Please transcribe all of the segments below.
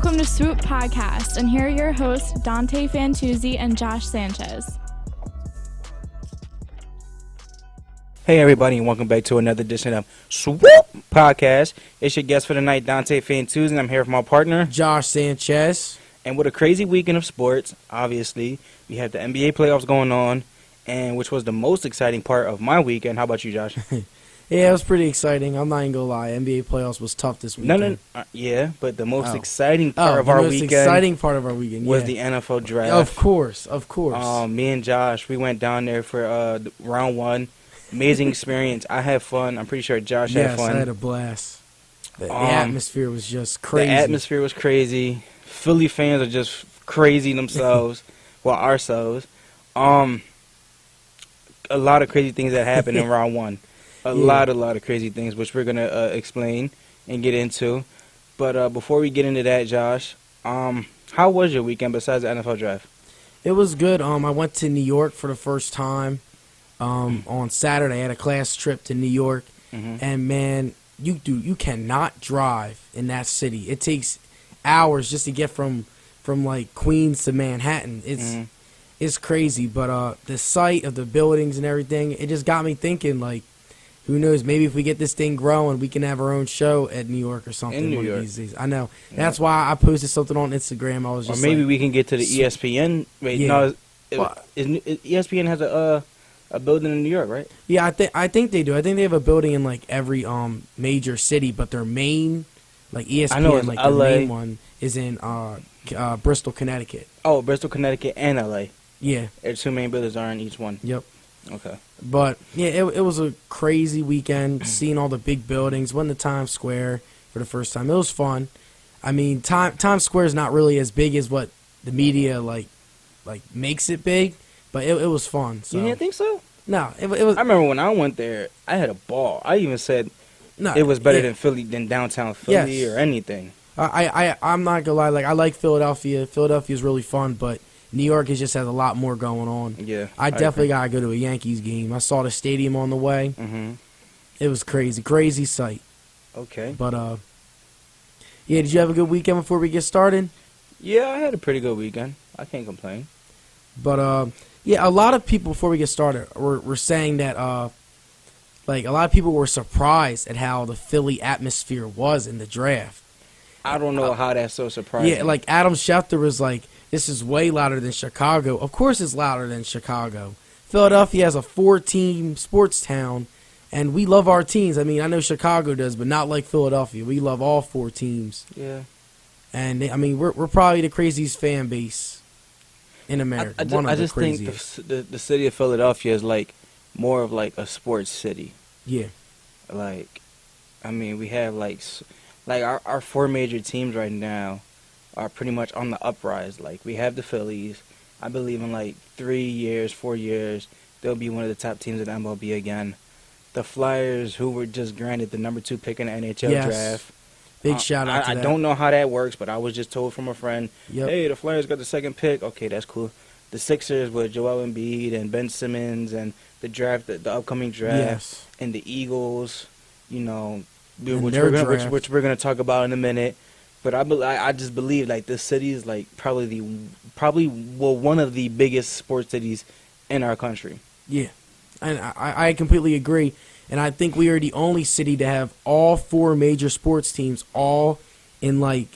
Welcome to Swoop Podcast, and here are your hosts, Dante Fantuzzi and Josh Sanchez. Hey everybody, and welcome back to another edition of Swoop Podcast. It's your guest for the night, Dante Fantuzzi, and I'm here with my partner, Josh Sanchez. And with a crazy weekend of sports, obviously, we have the NBA playoffs going on, and which was the most exciting part of my weekend. How about you, Josh? Yeah, it was pretty exciting. I'm not even going to lie. NBA playoffs was tough this weekend. Yeah, but the most exciting part of our weekend was the NFL draft. Of course. Me and Josh, we went down there for round one. Amazing experience. I had fun. I'm pretty sure Josh had fun. Yes, I had a blast. The atmosphere was just crazy. The atmosphere was crazy. Philly fans are just crazy themselves. Well, ourselves. A lot of crazy things that happened in round one. A lot of crazy things, which we're going to explain and get into. But before we get into that, Josh, how was your weekend besides the NFL draft? It was good. I went to New York for the first time. On Saturday, I had a class trip to New York. And, man, you cannot drive in that city. It takes hours just to get from like, Queens to Manhattan. It's crazy. But the sight of the buildings and everything, it just got me thinking, like, who knows? Maybe if we get this thing growing, we can have our own show at New York or something. In New York. Of these days. I know. Yeah. That's why I posted something on Instagram. I was just, or maybe we can get to the ESPN. Wait, no, ESPN has a building in New York, right? Yeah, I think they do. I think they have a building in like every major city, but their main, like ESPN, like the main one is in Bristol, Connecticut. Oh, Bristol, Connecticut, and LA. Yeah, their two main buildings are in each one. Yep. Okay. But yeah, it was a crazy weekend. Seeing all the big buildings. Went to Times Square for the first time. It was fun. I mean, Times Square is not really as big as what the media like makes it big, but it was fun. So. You didn't think so? No, it was. I remember when I went there, I had a ball. I even said it was better than downtown Philly or anything. I'm not gonna lie. Like, I like Philadelphia. Philadelphia is really fun, but New York just has a lot more going on. Yeah, I definitely gotta go to a Yankees game. I saw the stadium on the way. It was crazy sight. Okay. But yeah, did you have a good weekend before we get started? Yeah, I had a pretty good weekend. I can't complain. But yeah, a lot of people before we get started were saying that like a lot of people were surprised at how the Philly atmosphere was in the draft. I don't know how that's so surprising. Yeah, like Adam Schefter was like, this is way louder than Chicago. Of course it's louder than Chicago. Philadelphia has a 4-team sports town, and we love our teams. I mean, I know Chicago does, but not like Philadelphia. We love all 4 teams. Yeah. And, I mean, we're probably the craziest fan base in America. I just think the city of Philadelphia is, like, more of, like, a sports city. Yeah. Like, I mean, we have, like our 4 major teams right now are pretty much on the uprise. Like, we have the Phillies. I believe in, like, 3 years, 4 years, they'll be one of the top teams in MLB again. The Flyers, who were just granted the number 2 pick in the NHL draft. Big shout out to that. I don't know how that works, but I was just told from a friend, hey, the Flyers got the 2nd pick. Okay, that's cool. The Sixers with Joel Embiid and Ben Simmons and the upcoming draft, and the Eagles, you know, which we're gonna talk about in a minute. But I just believe like this city is like probably one of the biggest sports cities in our country. Yeah, and I completely agree. And I think we are the only city to have all 4 major sports teams all in like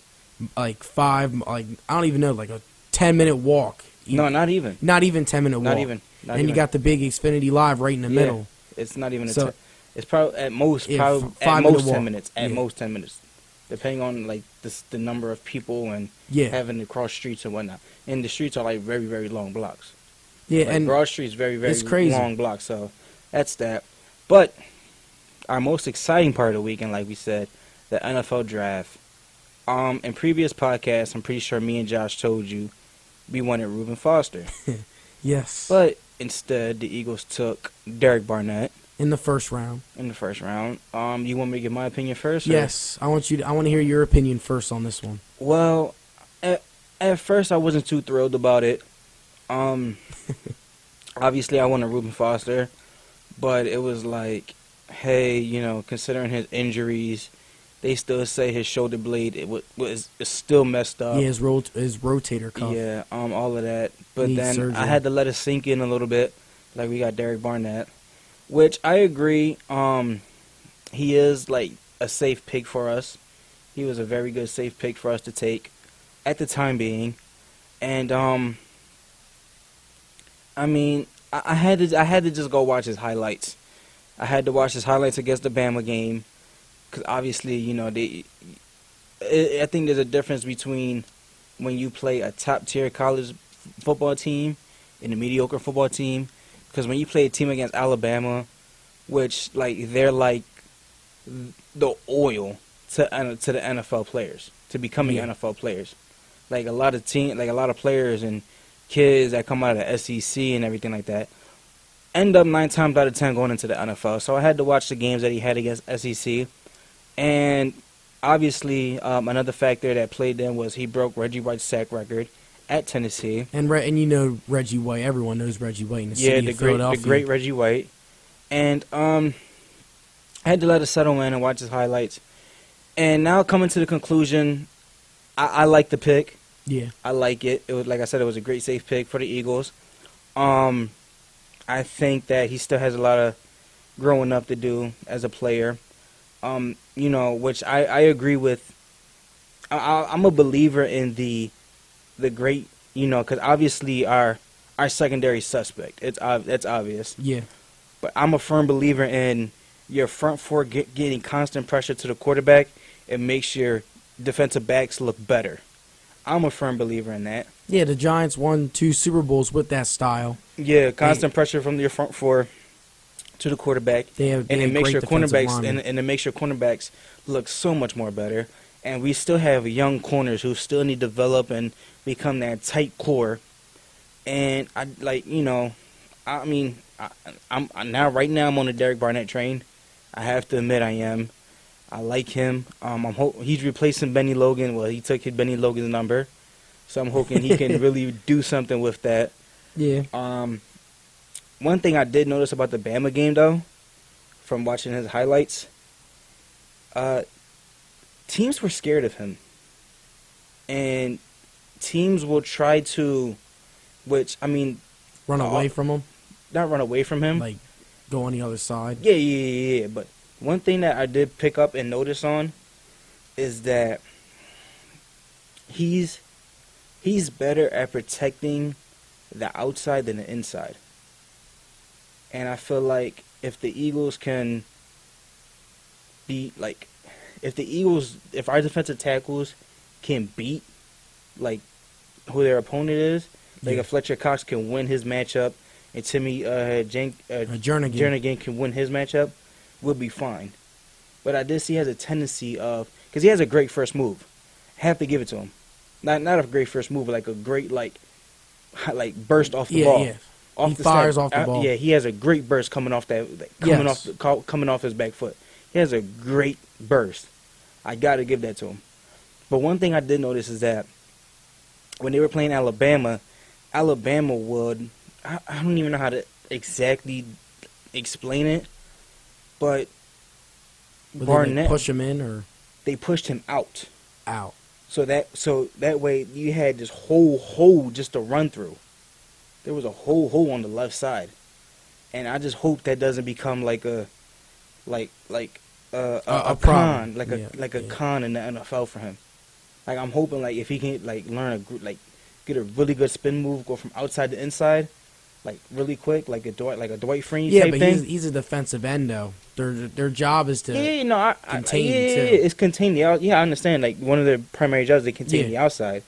5, like I don't even know, like a 10-minute walk. No, not even 10-minute walk. Not even. You got the big Xfinity Live right in the middle. It's not even it's probably at most 10 minutes. At most 10 minutes, depending on like the number of people and having to cross streets and whatnot. And the streets are like very, very long blocks. Yeah, like and Broad Street's very, very it's crazy. Long blocks. So that's that. But our most exciting part of the weekend, like we said, the NFL draft. In previous podcasts, I'm pretty sure me and Josh told you we wanted Reuben Foster. Yes. But instead, the Eagles took Derek Barnett. In the first round. You want me to give my opinion first? Yes. I want to hear your opinion first on this one. Well, at first I wasn't too thrilled about it. Obviously I wanted Reuben Foster, but it was like, hey, you know, considering his injuries, they still say his shoulder blade is still messed up. Yeah, his rotator cuff. Yeah, all of that. But Needs then surgery. I had to let it sink in a little bit. Like we got Derek Barnett, which I agree. He is like a safe pick for us. He was a very good safe pick for us to take at the time being. And I mean, I had to just go watch his highlights. I had to watch his highlights against the Bama game, because obviously, you know, I think there's a difference between when you play a top-tier college football team and a mediocre football team. Because when you play a team against Alabama, which, like, they're like the oil to the NFL players, to becoming NFL players. Like a lot of players and kids that come out of the SEC and everything like that end up 9 times out of 10 going into the NFL. So I had to watch the games that he had against SEC. And obviously, another factor that played in was he broke Reggie White's sack record at Tennessee. And you know Reggie White. Everyone knows Reggie White in the city of Philadelphia. The great Reggie White. And I had to let it settle in and watch his highlights. And now coming to the conclusion, I like the pick. Yeah, I like it. It was, like I said, it was a great safe pick for the Eagles. I think that he still has a lot of growing up to do as a player. You know, which I agree with. I'm a believer in the great, you know, because obviously our secondary suspect. That's obvious. Yeah. But I'm a firm believer in your front four getting constant pressure to the quarterback. It makes your defensive backs look better. I'm a firm believer in that. Yeah, the Giants won 2 Super Bowls with that style. Yeah, constant pressure from your front four to the quarterback, and it makes your cornerbacks look so much more better. And we still have young corners who still need to develop and become that tight core. And I'm on the Derek Barnett train. I have to admit I am. I like him. He's replacing Benny Logan. Well, he took Benny Logan's number, so I'm hoping he can really do something with that. Yeah. One thing I did notice about the Bama game, though, from watching his highlights, teams were scared of him, and teams will try to, run away from him. Not run away from him, like go on the other side. Yeah. But one thing that I did pick up and notice on is that he's better at protecting the outside than the inside. And I feel like if the Eagles can beat, if our defensive tackles can beat, like, who their opponent is, like if Fletcher Cox can win his matchup and Timmy Jernigan can win his matchup, we'll be fine. But I did see he has a tendency of, because he has a great first move. Have to give it to him. Not a great first move, but like a great like burst off the ball. Yeah. He fires off the ball. Yeah, he has a great burst coming off coming off his back foot. He has a great burst. I got to give that to him. But one thing I did notice is that when they were playing Alabama would, I don't even know how to exactly explain it, but Barnett, they push him in, or they pushed him out. So that way you had this whole hole just to run through. There was a whole hole on the left side, and I just hope that doesn't become like a con, like a con in the NFL for him. Like I'm hoping like if he can get a really good spin move, go from outside to inside, like really quick, like a Dwight Freeney type thing. Yeah, but he's a defensive end though. Their job is to contain. It's contain the out. Yeah, I understand. Like one of their primary jobs, they contain the outside.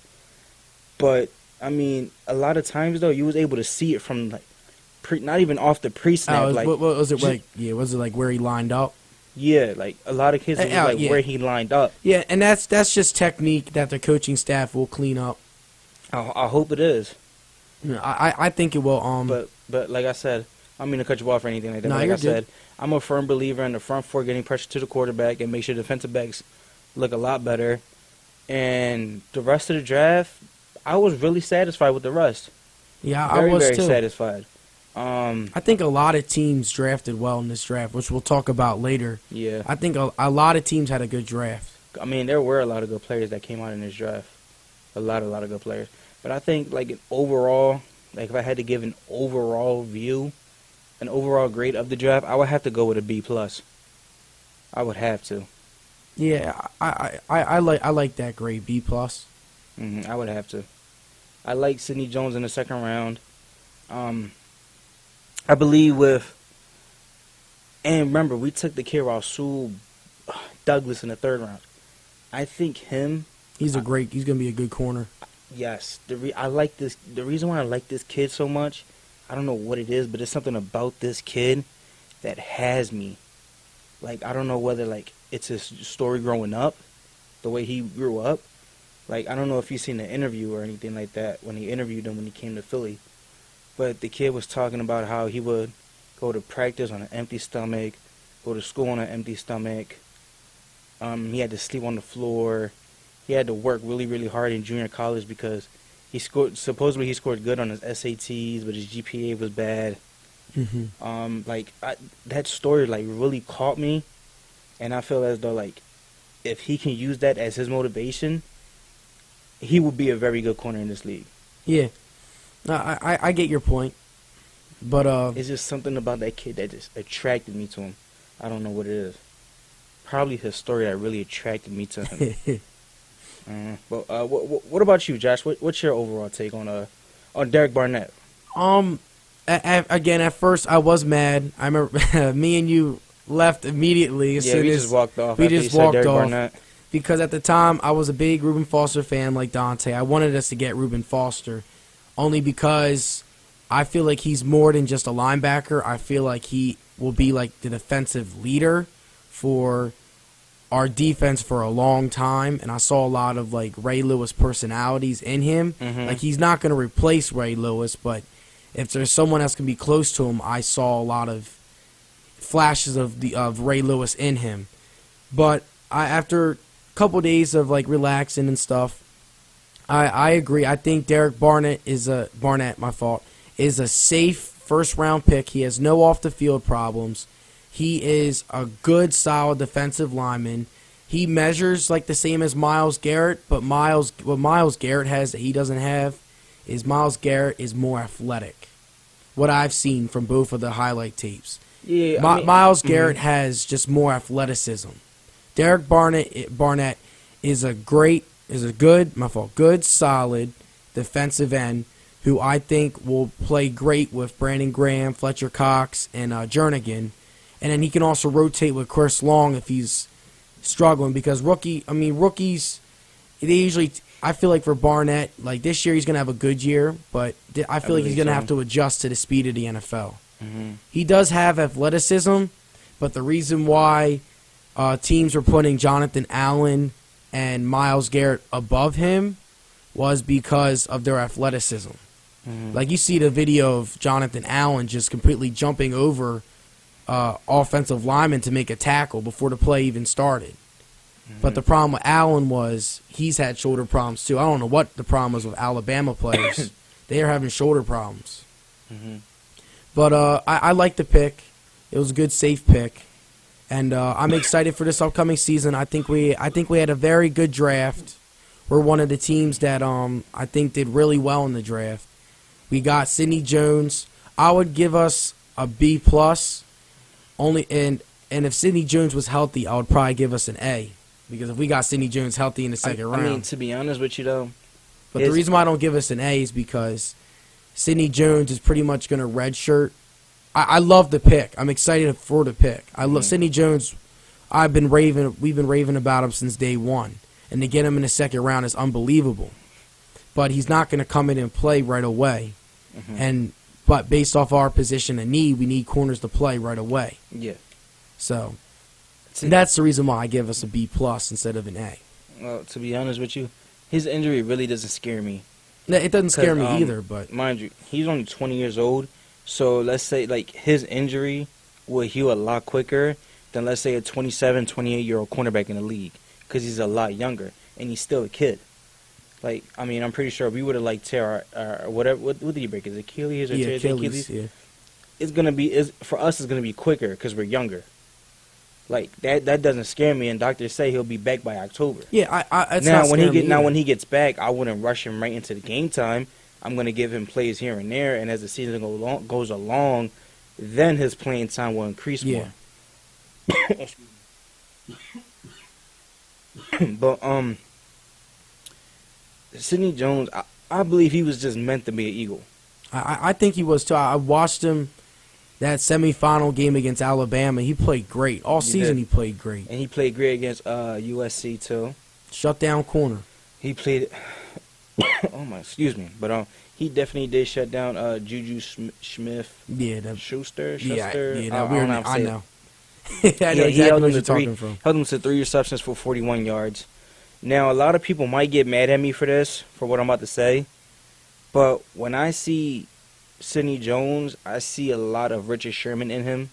But I mean, a lot of times though, you was able to see it from like not even off the pre-snap. What was it like? Yeah, was it like where he lined up? Yeah, like a lot of kids where he lined up. Yeah, and that's just technique that the coaching staff will clean up. I hope it is. I think it will. But like I said, I don't mean to cut you off or anything like that. No, but like I said, I'm a firm believer in the front four getting pressure to the quarterback and make sure defensive backs look a lot better. And the rest of the draft, I was really satisfied with the rest. Yeah, I was too. Very satisfied. I think a lot of teams drafted well in this draft, which we'll talk about later. Yeah. I think a lot of teams had a good draft. I mean, there were a lot of good players that came out in this draft. A lot of good players. But I think, like, an overall, like, if I had to give an overall view, an overall grade of the draft, I would have to go with a B+. I would have to. Yeah, I like that grade, B+. I would have to. I like Sidney Jones in the second round. I believe and remember, we took the kid Rasul Douglas in the third round. I think him. He's going to be a good corner. Yes, I like this. The reason why I like this kid so much, I don't know what it is, but it's something about this kid that has me. Like, I don't know whether, like, it's his story growing up, the way he grew up. Like, I don't know if you've seen the interview or anything like that when he interviewed him when he came to Philly. But the kid was talking about how he would go to practice on an empty stomach, go to school on an empty stomach. He had to sleep on the floor. He had to work really, really hard in junior college because supposedly he scored good on his SATs, but his GPA was bad. That story, like, really caught me, and I feel as though, like, if he can use that as his motivation, he will be a very good corner in this league. Yeah, I get your point, but it's just something about that kid that just attracted me to him. I don't know what it is. Probably his story that really attracted me to him. But what about you, Josh? What's your overall take on Derek Barnett? Again, at first I was mad. I remember me and you left immediately. We just walked off. Barnett. Because at the time I was a big Reuben Foster fan, like Dante. I wanted us to get Reuben Foster, only because I feel like he's more than just a linebacker. I feel like he will be like the defensive leader for our defense for a long time, and I saw a lot of like Ray Lewis personalities in him. Like, he's not going to replace Ray Lewis, but if there's someone else can be close to him, I saw a lot of flashes of Ray Lewis in him. But after a couple days of like relaxing and stuff, I agree. I think Derek Barnett is a safe first round pick. He has no off the field problems. He is a good, solid defensive lineman. He measures like the same as Myles Garrett, but what Myles Garrett has that he doesn't have is Myles Garrett is more athletic. What I've seen from both of the highlight tapes. Yeah, Myles Garrett has just more athleticism. Derek Barnett is a good, solid defensive end who I think will play great with Brandon Graham, Fletcher Cox, and Jernigan. And then he can also rotate with Chris Long if he's struggling, because rookies, they usually, I feel like for Barnett, like this year he's going to have a good year, but I feel like he's going to have to adjust to the speed of the NFL. He does have athleticism, but the reason why teams were putting Jonathan Allen and Myles Garrett above him was because of their athleticism. Like, you see the video of Jonathan Allen just completely jumping over offensive lineman to make a tackle before the play even started. But the problem with Allen was he's had shoulder problems too. I don't know what the problem was with Alabama players. They are having shoulder problems. But I like the pick. It was a good, safe pick. And I'm excited for this upcoming season. I think we had a very good draft. We're one of the teams that I think did really well in the draft. We got Sidney Jones. I would give us a B+. And if Sidney Jones was healthy, I would probably give us an A. Because if we got Sidney Jones healthy in the second round. I mean, to be honest with you, though. But the reason why I don't give us an A is because Sidney Jones is pretty much going to redshirt. I love the pick. I'm excited for the pick. I love Sidney Jones. We've been raving about him since day one. And to get him in the second round is unbelievable. But he's not going to come in and play right away. But based off our position and need, we need corners to play right away. Yeah. So that's the reason why I give us a B+ instead of an A. Well, to be honest with you, his injury really doesn't scare me. It doesn't scare me either, but mind you, he's only 20 years old. So let's say like his injury will heal a lot quicker than, let's say, a 27, 28-year-old cornerback in the league, because he's a lot younger and he's still a kid. Like, I mean, I'm pretty sure we would have like tear our whatever. What did he break? His Achilles or tear his Achilles? Yeah. for us it's gonna be quicker because we're younger. Like that doesn't scare me, and doctors say he'll be back by October. Yeah, it's now not when he gets back, I wouldn't rush him right into the game time. I'm gonna give him plays here and there, and as the season goes along, then his playing time will increase more. But Sidney Jones, I believe he was just meant to be an Eagle. I think he was too. I watched him that semifinal game against Alabama. He played great all season. He played great, and he played great against USC too. Shut down corner. He played. Excuse me, but he definitely did shut down Juju Smith. Yeah, Schuster. I know. I know exactly what you're talking from. Held him to 3 receptions for 41 yards. Now, a lot of people might get mad at me for this, for what I'm about to say, but when I see Sidney Jones, I see a lot of Richard Sherman in him.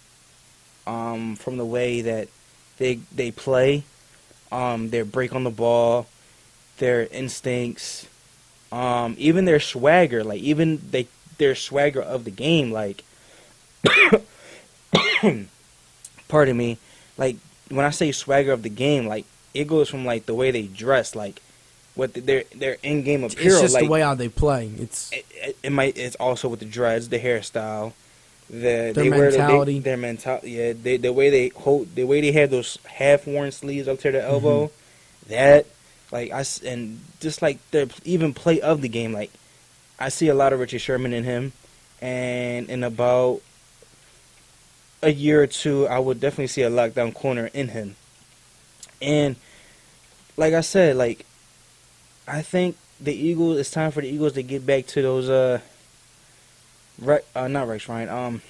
From the way that they play, their break on the ball, their instincts, even their swagger, like even their swagger of the game, like. Pardon me, like when I say swagger of the game, like it goes from like the way they dress, like what their in-game apparel. It's just like, the way how they play. It's also with the dreads, the hairstyle, their mentality. Their mentality. Yeah, the way they have those half-worn sleeves up to the elbow. Mm-hmm. That and just like their even play of the game, like I see a lot of Richard Sherman in him, and in about a year or two, I would definitely see a lockdown corner in him. And like I said, like I think it's time for the Eagles to get back to those not Rex Ryan,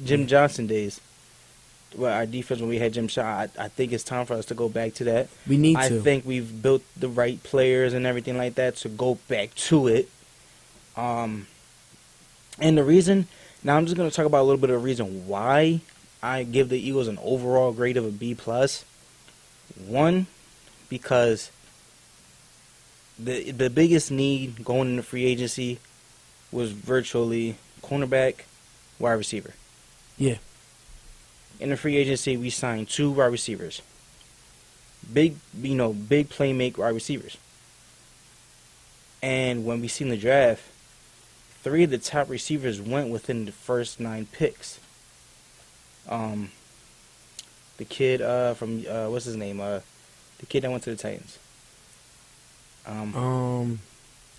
Jim Johnson days. Well, our defense when we had Jim Shaw, I think it's time for us to go back to that. We need to. I think we've built the right players and everything like that to go back to it. And the reason. Now, I'm just going to talk about a little bit of the reason why I give the Eagles an overall grade of a B+. One, because the biggest need going into free agency was virtually cornerback, wide receiver. Yeah. In the free agency, we signed 2 wide receivers. Big playmaker wide receivers. And when we seen the draft, 3 of the top receivers went within the first 9 picks. The kid from what's his name? The kid that went to the Titans.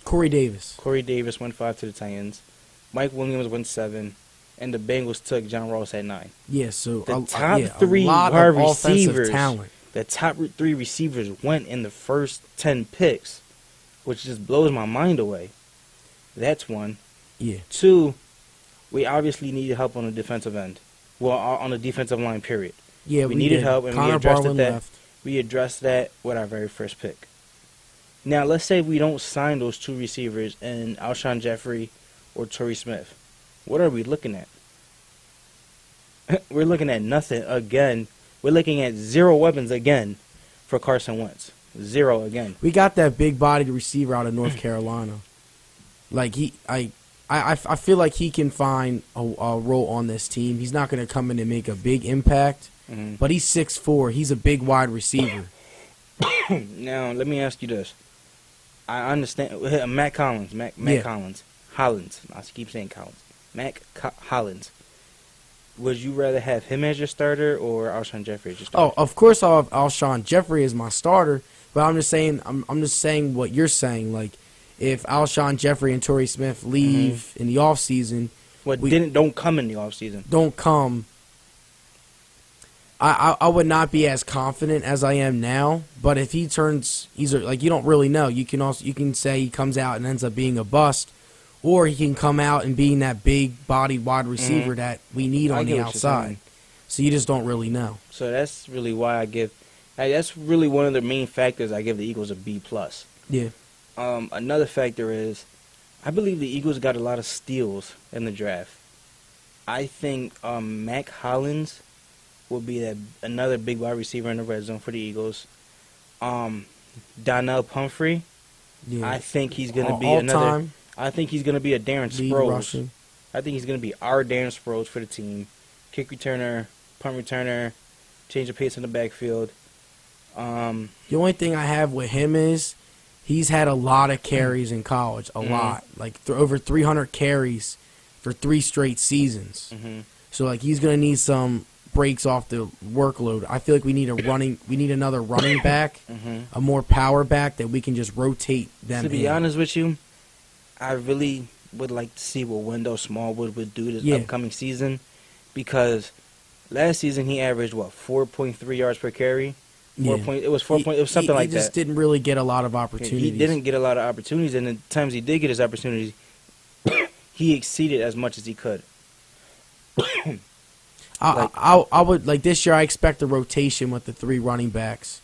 Corey Davis. Corey Davis went 5 to the Titans. Mike Williams went 7, and the Bengals took John Ross at 9. Yeah, so the top 3 wide receivers, talent. The top 3 receivers went in the first 10 picks, which just blows my mind away. That's one. Yeah. 2, we obviously needed help on the defensive end. Well, on the defensive line, period. Yeah, we needed help, and we addressed that. Left. We addressed that with our very first pick. Now, let's say we don't sign those 2 receivers in Alshon Jeffrey or Torrey Smith. What are we looking at? We're looking at nothing again. We're looking at 0 weapons again for Carson Wentz. 0 again. We got that big-bodied receiver out of North Carolina. Like I feel like he can find a role on this team. He's not going to come in and make a big impact, but he's 6'4". He's a big wide receiver. Now, let me ask you this. I understand. Mac Collins. Hollins. I keep saying Collins. Hollins. Would you rather have him as your starter or Alshon Jeffrey as your starter? Oh, of course I'll have Alshon Jeffrey as my starter, but I'm just saying what you're saying. Like, if Alshon Jeffrey and Torrey Smith leave in the offseason. Don't come in the offseason. Don't come. I would not be as confident as I am now, but if he turns, you don't really know. You can say he comes out and ends up being a bust, or he can come out and being that big bodied wide receiver that we need on the outside. So you just don't really know. So that's really why that's really one of the main factors I give the Eagles a B+. Yeah. Another factor is I believe the Eagles got a lot of steals in the draft. I think Mac Hollins will be another big wide receiver in the red zone for the Eagles. Donnell Pumphrey, I think he's going to be another. Time. I think he's going to be a Darren Sproles. I think he's going to be our Darren Sproles for the team. Kick returner, punt returner, change the pace in the backfield. The only thing I have with him is he's had a lot of carries in college, a lot. Like over 300 carries for 3 straight seasons. So like he's going to need some breaks off the workload. I feel like we need another running back, a more power back that we can just rotate them. To be honest with you, I really would like to see what Wendell Smallwood would do this upcoming season, because last season he averaged 4.3 yards per carry. It was 4 point. It was something like that. He just didn't really get a lot of opportunities. He didn't get a lot of opportunities, and the times he did get his opportunities, he exceeded as much as he could. I would like this year. I expect a rotation with the 3 running backs,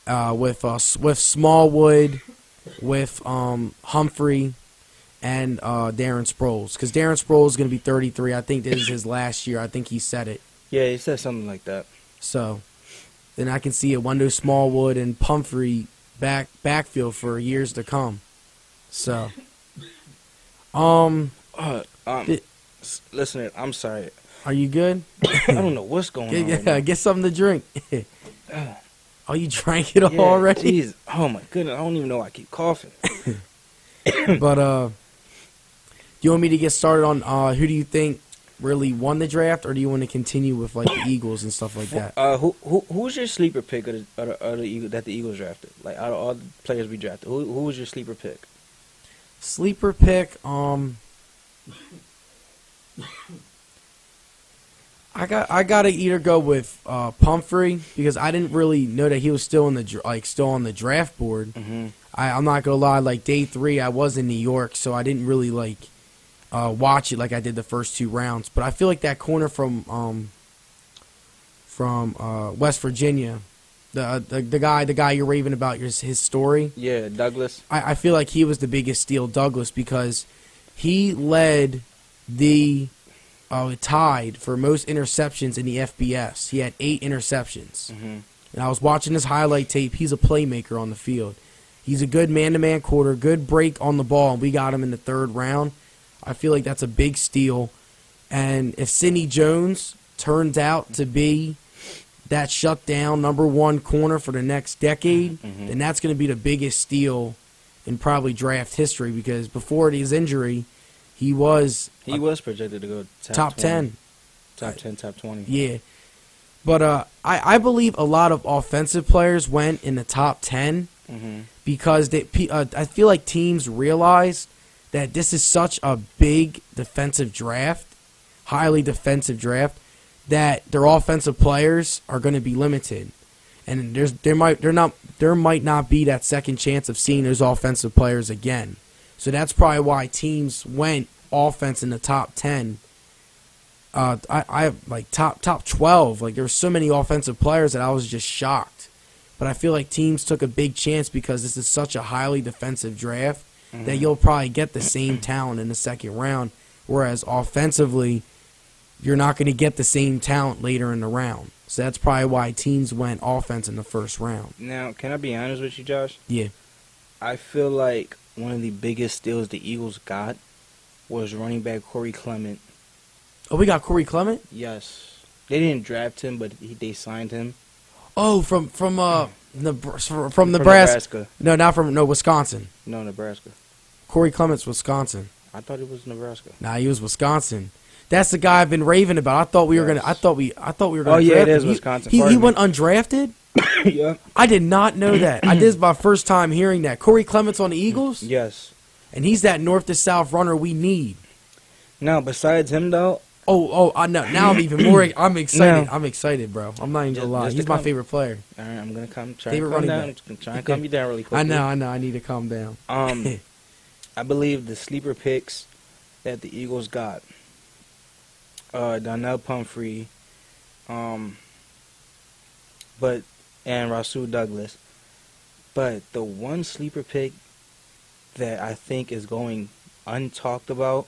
with Smallwood, with Humphrey, and Darren Sproles. Because Darren Sproles is going to be 33. I think this is his last year. I think he said it. Yeah, he said something like that. So then I can see a Wendell Smallwood and Humphrey backfield for years to come. So, listen, I'm sorry. Are you good? I don't know what's going on. Right now. Get something to drink. Oh, you drank it already? Jeez. Oh my goodness, I don't even know why I keep coughing. But do you want me to get started on who do you think really won the draft, or do you want to continue with like the Eagles and stuff like that? Who's your sleeper pick of the Eagles that the Eagles drafted? Like out of all the players we drafted, who was your sleeper pick? Sleeper pick, I gotta either go with Pumphrey, because I didn't really know that he was still on the draft board. I'm not gonna lie, like day 3 I was in New York, so I didn't really watch it like I did the first 2 rounds. But I feel like that corner from West Virginia, the guy you're raving about his story. Yeah, Douglas. I feel like he was the biggest steal, Douglas, because he led the tied for most interceptions in the FBS. He had 8 interceptions. And I was watching his highlight tape. He's a playmaker on the field. He's a good man-to-man quarter, good break on the ball, and we got him in the 3rd round. I feel like that's a big steal. And if Sidney Jones turns out to be that shutdown -- 1 corner for the next decade, then that's going to be the biggest steal in probably draft history, because before his injury, he was projected to go top 10. Top 10, top 20. Yeah. But I believe a lot of offensive players went in the top 10 because I feel like teams realized that this is such a big defensive draft, highly defensive draft, that their offensive players are going to be limited. And there might not be that second chance of seeing those offensive players again. So that's probably why teams went offense in the top 10. I like top 12. Like, there were so many offensive players that I was just shocked. But I feel like teams took a big chance because this is such a highly defensive draft that you'll probably get the same talent in the 2nd round. Whereas offensively, you're not going to get the same talent later in the round. So that's probably why teams went offense in the 1st round. Now, can I be honest with you, Josh? Yeah. I feel like one of the biggest steals the Eagles got was running back Corey Clement. Oh, we got Corey Clement? Yes. They didn't draft him, but they signed him. Oh, from Nebraska. No, Wisconsin. No, Nebraska. Corey Clement's Wisconsin. I thought it was Nebraska. Nah, he was Wisconsin. That's the guy I've been raving about. I thought we were gonna. I thought we were gonna. Oh yeah, draft it is him. Wisconsin. He went undrafted. Yeah. I did not know that. This is my first time hearing that. Corey Clement's on the Eagles. Yes. And he's that north to south runner we need. Now, besides him though. I know. Now I'm even more. I'm excited. No. I'm excited, bro. I'm not even gonna lie. He's my favorite player. All right, I'm gonna try and calm down. Try and calm you down really quick. I know. I need to calm down. I believe the sleeper picks that the Eagles got, Donnell Pumphrey, and Rasul Douglas. But the one sleeper pick that I think is going untalked about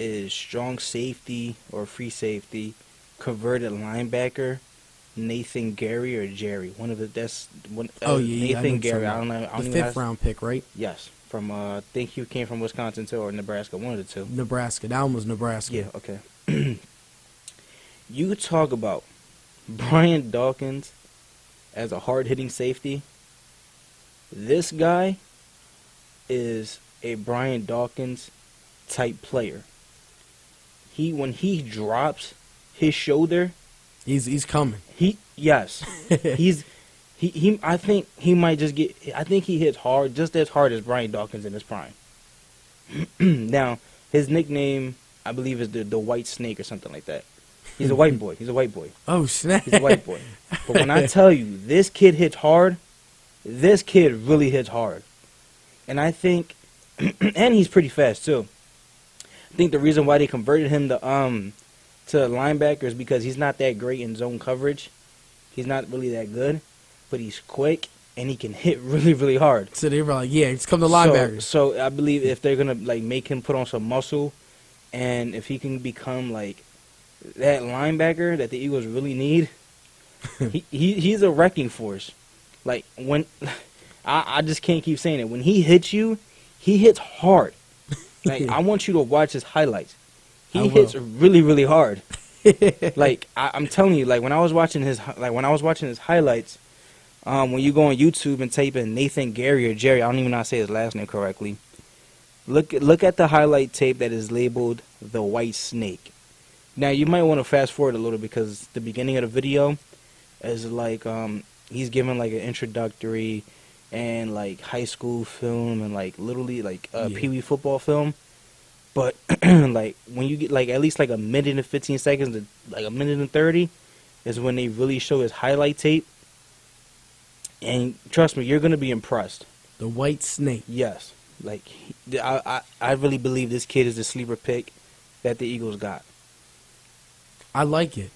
is strong safety or free safety, converted linebacker, Nathan Gary or Jerry. Nathan Gary. I don't know. The 5th round pick, right? Yes. from I think he came from Wisconsin too, or Nebraska, one of the two. Nebraska. That one was Nebraska. Yeah, okay. You talk about Brian Dawkins as a hard-hitting safety. This guy is a Brian Dawkins type player. When he drops his shoulder, he's coming. Yes. I think he might just get. I think he hits hard, just as hard as Brian Dawkins in his prime. Now, his nickname, I believe, is the White Snake or something like that. He's a white boy. He's a white boy. Oh, snap. He's a white boy. But when I tell you, this kid hits hard, this kid really hits hard. And I think, and he's pretty fast too. I think the reason why they converted him to linebacker is because he's not that great in zone coverage. He's not really that good, but he's quick and he can hit really, really hard. So they were like, yeah, he's come to linebacker. So I believe if they're gonna like make him put on some muscle, and if he can become like that linebacker that the Eagles really need, he's a wrecking force. Like when I just can't keep saying it. When he hits you, he hits hard. Like I want you to watch his highlights. He hits really, really hard. Like I'm telling you, like when I was watching his highlights, when you go on YouTube and type in Nathan Gary or Jerry, I don't even know how to say his last name correctly. Look at the highlight tape that is labeled the White Snake. Now you might want to fast forward a little because the beginning of the video is like he's giving like an introductory and like high school film and like literally like Pee Wee football film. But like when you get like at least like a minute and 15 seconds to like a minute and 30 is when they really show his highlight tape. And trust me, you're gonna be impressed. The White Snake. Yes, like I really believe this kid is the sleeper pick that the Eagles got. I like it.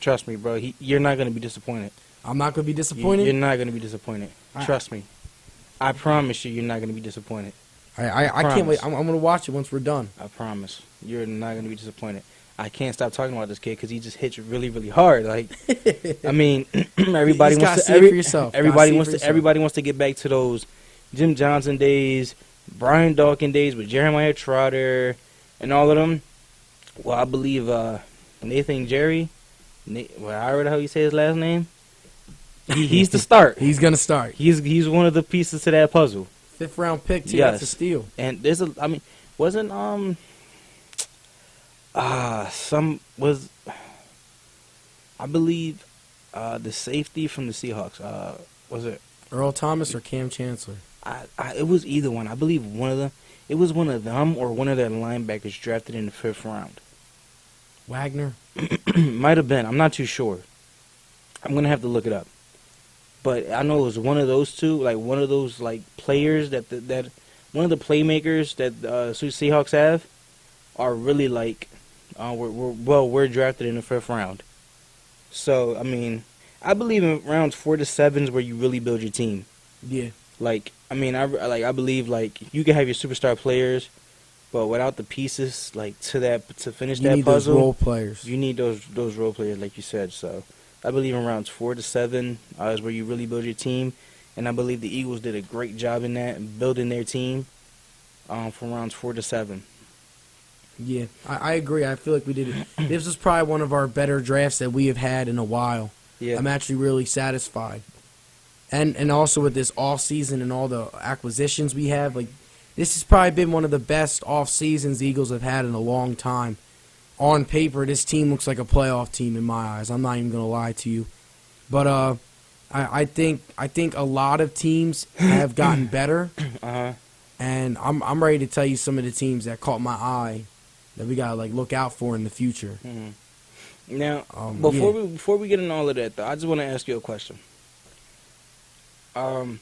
Trust me, bro. You're not gonna be disappointed. I'm not gonna be disappointed. You're not gonna be disappointed. Trust me. I promise you're not gonna be disappointed. I can't wait. I'm gonna watch it once we're done. I promise. You're not gonna be disappointed. I can't stop talking about this kid because he just hits really, really hard. Like, I mean, everybody wants to. Everybody wants to get back to those Jim Johnson days, Brian Dawkins days with Jeremiah Trotter, and all of them. Well, I believe Nathan Jerry. However the hell you say his last name. He's the start. He's gonna start. He's one of the pieces to that puzzle. 5th round pick too. Yes. That's a steal. And there's wasn't I believe the safety from the Seahawks, was it Earl Thomas or Cam Chancellor? It was either one. I believe one of them. It was one of them or one of their linebackers drafted in the 5th round. Wagner? Might have been. I'm not too sure. I'm going to have to look it up. But I know it was one of those two, like one of those like players that one of the playmakers that Seahawks have are really like we're drafted in the 5th round. So, I mean, I believe in rounds 4 to 7 is where you really build your team. Yeah. Like, I mean, I believe like you can have your superstar players, but without the pieces like to finish that puzzle, you need those role players. You need those role players, like you said. So, I believe in rounds 4 to 7 is where you really build your team, and I believe the Eagles did a great job in that and building their team from rounds 4 to 7. Yeah, I agree. I feel like we did it. This was probably one of our better drafts that we have had in a while. Yeah. I'm actually really satisfied. And also with this off season and all the acquisitions we have, like this has probably been one of the best off seasons the Eagles have had in a long time. On paper, this team looks like a playoff team in my eyes. I'm not even gonna lie to you, but I think a lot of teams have gotten better, and I'm ready to tell you some of the teams that caught my eye that we gotta like look out for in the future. Mm-hmm. Now, before we get into all of that, though, I just want to ask you a question. I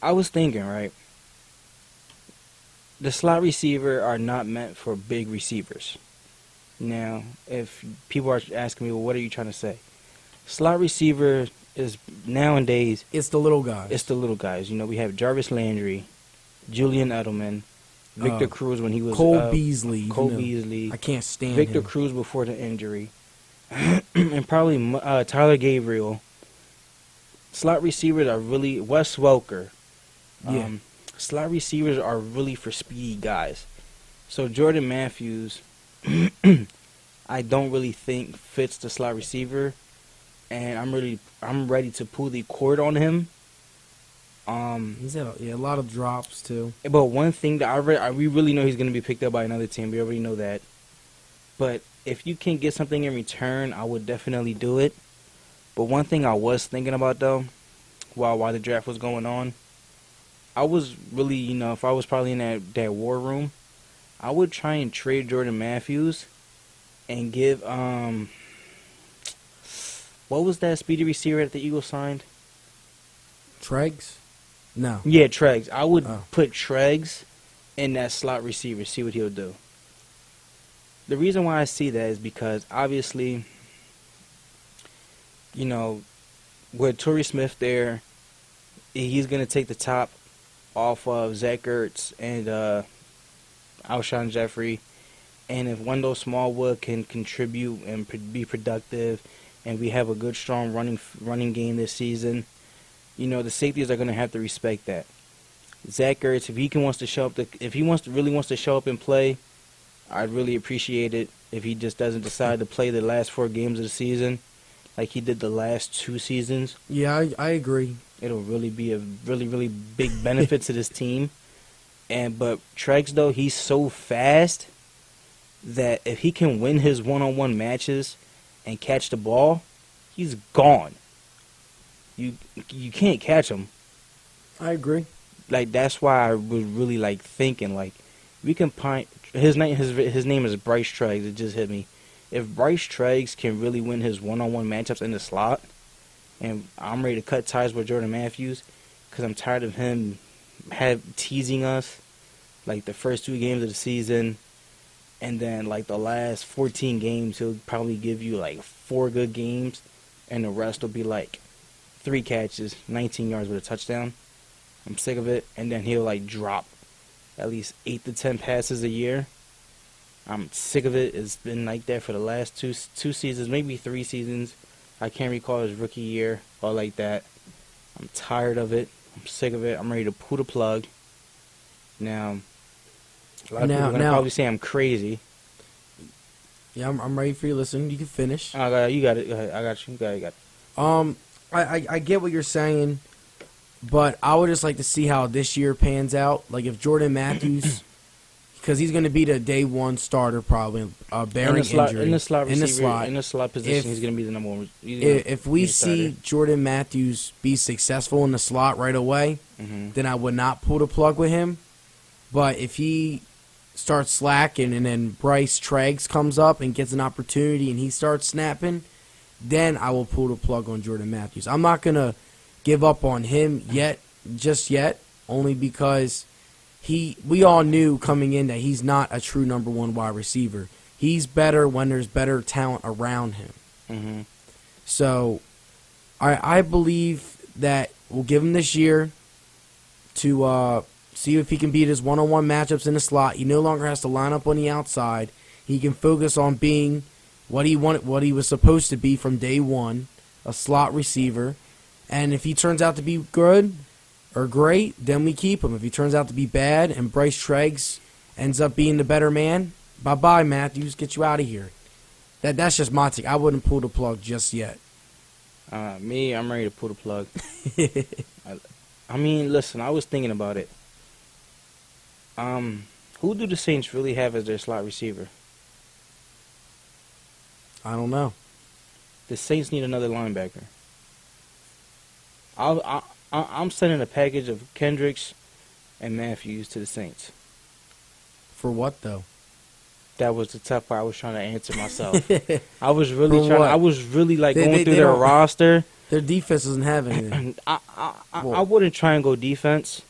was thinking, right? The slot receiver are not meant for big receivers. Now, if people are asking me, well, what are you trying to say? Slot receiver is nowadays. It's the little guys. It's the little guys. You know, we have Jarvis Landry, Julian Edelman, Victor Cruz when he was Cole Beasley. Beasley. I can't stand Victor him. Cruz before the injury, and probably Tyler Gabriel. Slot receivers are really Wes Welker. Yeah. slot receivers are really for speedy guys. So Jordan Matthews, I don't really think fits the slot receiver, and I'm ready to pull the cord on him. He's had a lot of drops too. But one thing that we really know he's going to be picked up by another team. We already know that. But if you can get something in return, I would definitely do it. But one thing I was thinking about though, while the draft was going on, I was really, if I was probably in that war room, I would try and trade Jordan Matthews and give what was that speedy receiver that the Eagles signed? Treggs? No. Yeah, Treggs. I would put Treggs in that slot receiver, see what he'll do. The reason why I see that is because obviously, with Torrey Smith there, he's going to take the top off of Zach Ertz and Alshon Jeffrey. And if Wendell Smallwood can contribute and be productive, and we have a good, strong running game this season, the safeties are going to have to respect that. Zach Ertz, if he really wants to show up and play, I'd really appreciate it if he just doesn't decide to play the last 4 games of the season like he did the last 2 seasons. Yeah, I agree. It'll really be a really, really big benefit to this team. But Treggs, though, he's so fast that if he can win his one-on-one matches and catch the ball, he's gone. You can't catch him. I agree. That's why I was really thinking we can his name is Bryce Treggs. It just hit me. If Bryce Treggs can really win his one-on-one matchups in the slot, and I'm ready to cut ties with Jordan Matthews because I'm tired of him teasing us the first 2 games of the season, and then the last 14 games he'll probably give you 4 good games, and the rest will be 3 catches, 19 yards with a touchdown. I'm sick of it. And then he'll drop at least 8 to 10 passes a year. I'm sick of it. It's been like that for the last two seasons, maybe 3 seasons. I can't recall his rookie year or like that. I'm tired of it. I'm sick of it. I'm ready to pull the plug. Now, a lot of people are going to probably say I'm crazy. Yeah, I'm ready for you. Listen, you can finish. You got it. Go ahead. I got you. You got it. I get what you're saying, but I would just like to see how this year pans out. If Jordan Matthews, because he's going to be the day 1 starter probably, bearing injury. In the slot position, he's going to be the number 1. If we see Jordan Matthews be successful in the slot right away, then I would not pull the plug with him. But if he starts slacking and then Bryce Treggs comes up and gets an opportunity and he starts snapping, then I will pull the plug on Jordan Matthews. I'm not going to give up on him just yet, only because we all knew coming in that he's not a true number 1 wide receiver. He's better when there's better talent around him. Mm-hmm. So I believe that we'll give him this year to see if he can beat his one-on-one matchups in the slot. He no longer has to line up on the outside. He can focus on being what he was supposed to be from day 1, a slot receiver. And if he turns out to be good or great, then we keep him. If he turns out to be bad and Bryce Treggs ends up being the better man, bye-bye, Matthews. Get you out of here. That's just my take. I wouldn't pull the plug just yet. I'm ready to pull the plug. Listen, I was thinking about it. Who do the Saints really have as their slot receiver? I don't know. The Saints need another linebacker. I'm sending a package of Kendricks and Matthews to the Saints. For what, though? That was the tough part I was trying to answer myself. I was really going through their don't, roster. Their defense doesn't have anything. I wouldn't try and go defense.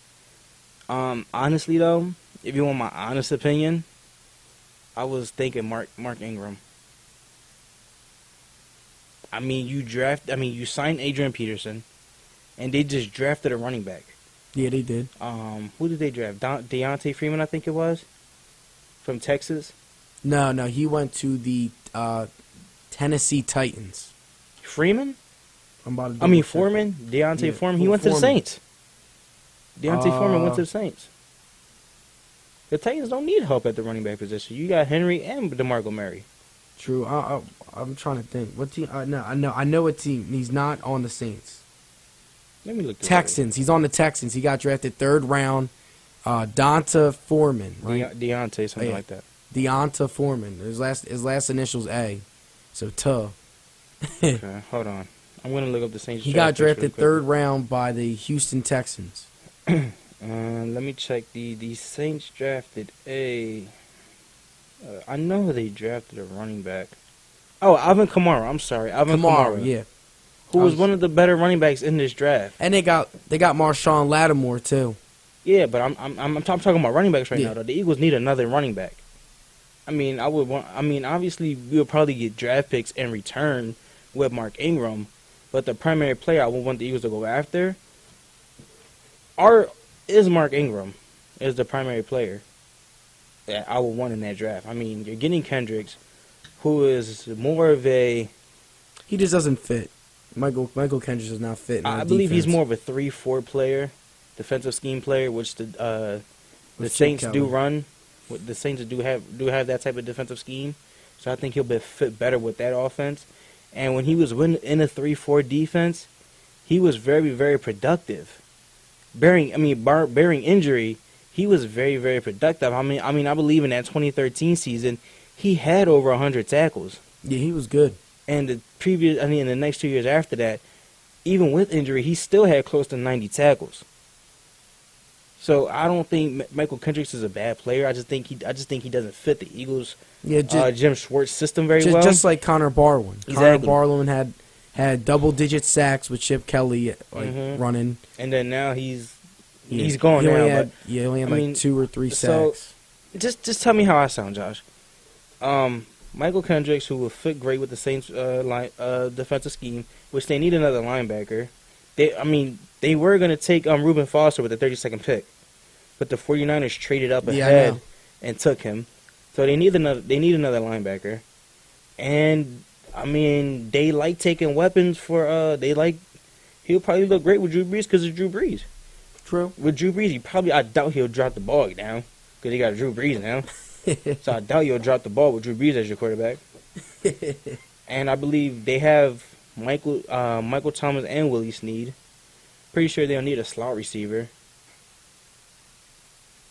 Honestly, though, if you want my honest opinion, I was thinking Mark Ingram. You signed Adrian Peterson, and they just drafted a running back. Yeah, they did. Who did they draft? Deontay Freeman, I think it was, from Texas. No, he went to the Tennessee Titans. Freeman? Foreman. Deontay Foreman. He went to the Saints. Deontay Foreman went to the Saints. The Titans don't need help at the running back position. You got Henry and DeMarco Murray. True. I'm trying to think. What team? I know what team. He's not on the Saints. Let me look. Texans. He's on the Texans. He got drafted 3rd round. Donta Foreman, right? Deontay, something like that. Deonta Foreman. His last initials A. So Tuh. Okay, hold on. I'm gonna look up the Saints. He got drafted 3rd round by the Houston Texans. Let me check. The Saints drafted a. I know they drafted a running back. Oh, Alvin Kamara. I'm sorry, Alvin Kamara. Yeah. Who was one of the better running backs in this draft. And they got Marshawn Lattimore too. Yeah, but I'm talking about running backs right now. Though the Eagles need another running back. Obviously we would probably get draft picks in return with Mark Ingram, but the primary player I would want the Eagles to go after is Mark Ingram, is the primary player that I would want in that draft. I mean, you're getting Kendricks, who is more of a. He just doesn't fit. Michael Kendricks does not fit. I believe he's more of a 3-4 player, defensive scheme player, which the Saints do run. The Saints do have that type of defensive scheme, so I think he'll fit better with that offense. And when he was in a 3-4 defense, he was very, very productive. Bearing injury, he was very, very productive. I believe in that 2013 season, he had over 100 tackles. Yeah, he was good. And in the next 2 years after that, even with injury, he still had close to 90 tackles. So I don't think Michael Kendricks is a bad player. I just think he doesn't fit the Eagles' Jim Schwartz system very well. Just like Connor Barwin. Exactly. Connor Barwin had double-digit sacks with Chip Kelly running. And then now he's gone now. He only had 2 or 3 sacks. So just tell me how I sound, Josh. Michael Kendricks, who will fit great with the Saints' defensive scheme, which they need another linebacker. They were going to take Reuben Foster with the 32nd pick, but the 49ers traded up ahead and took him. So they need another linebacker. And they like taking weapons for he'll probably look great with Drew Brees because of Drew Brees. True. With Drew Brees, I doubt he'll drop the ball now because he got Drew Brees now. So I doubt you'll drop the ball with Drew Brees as your quarterback. And I believe they have Michael Thomas and Willie Snead. Pretty sure they'll need a slot receiver.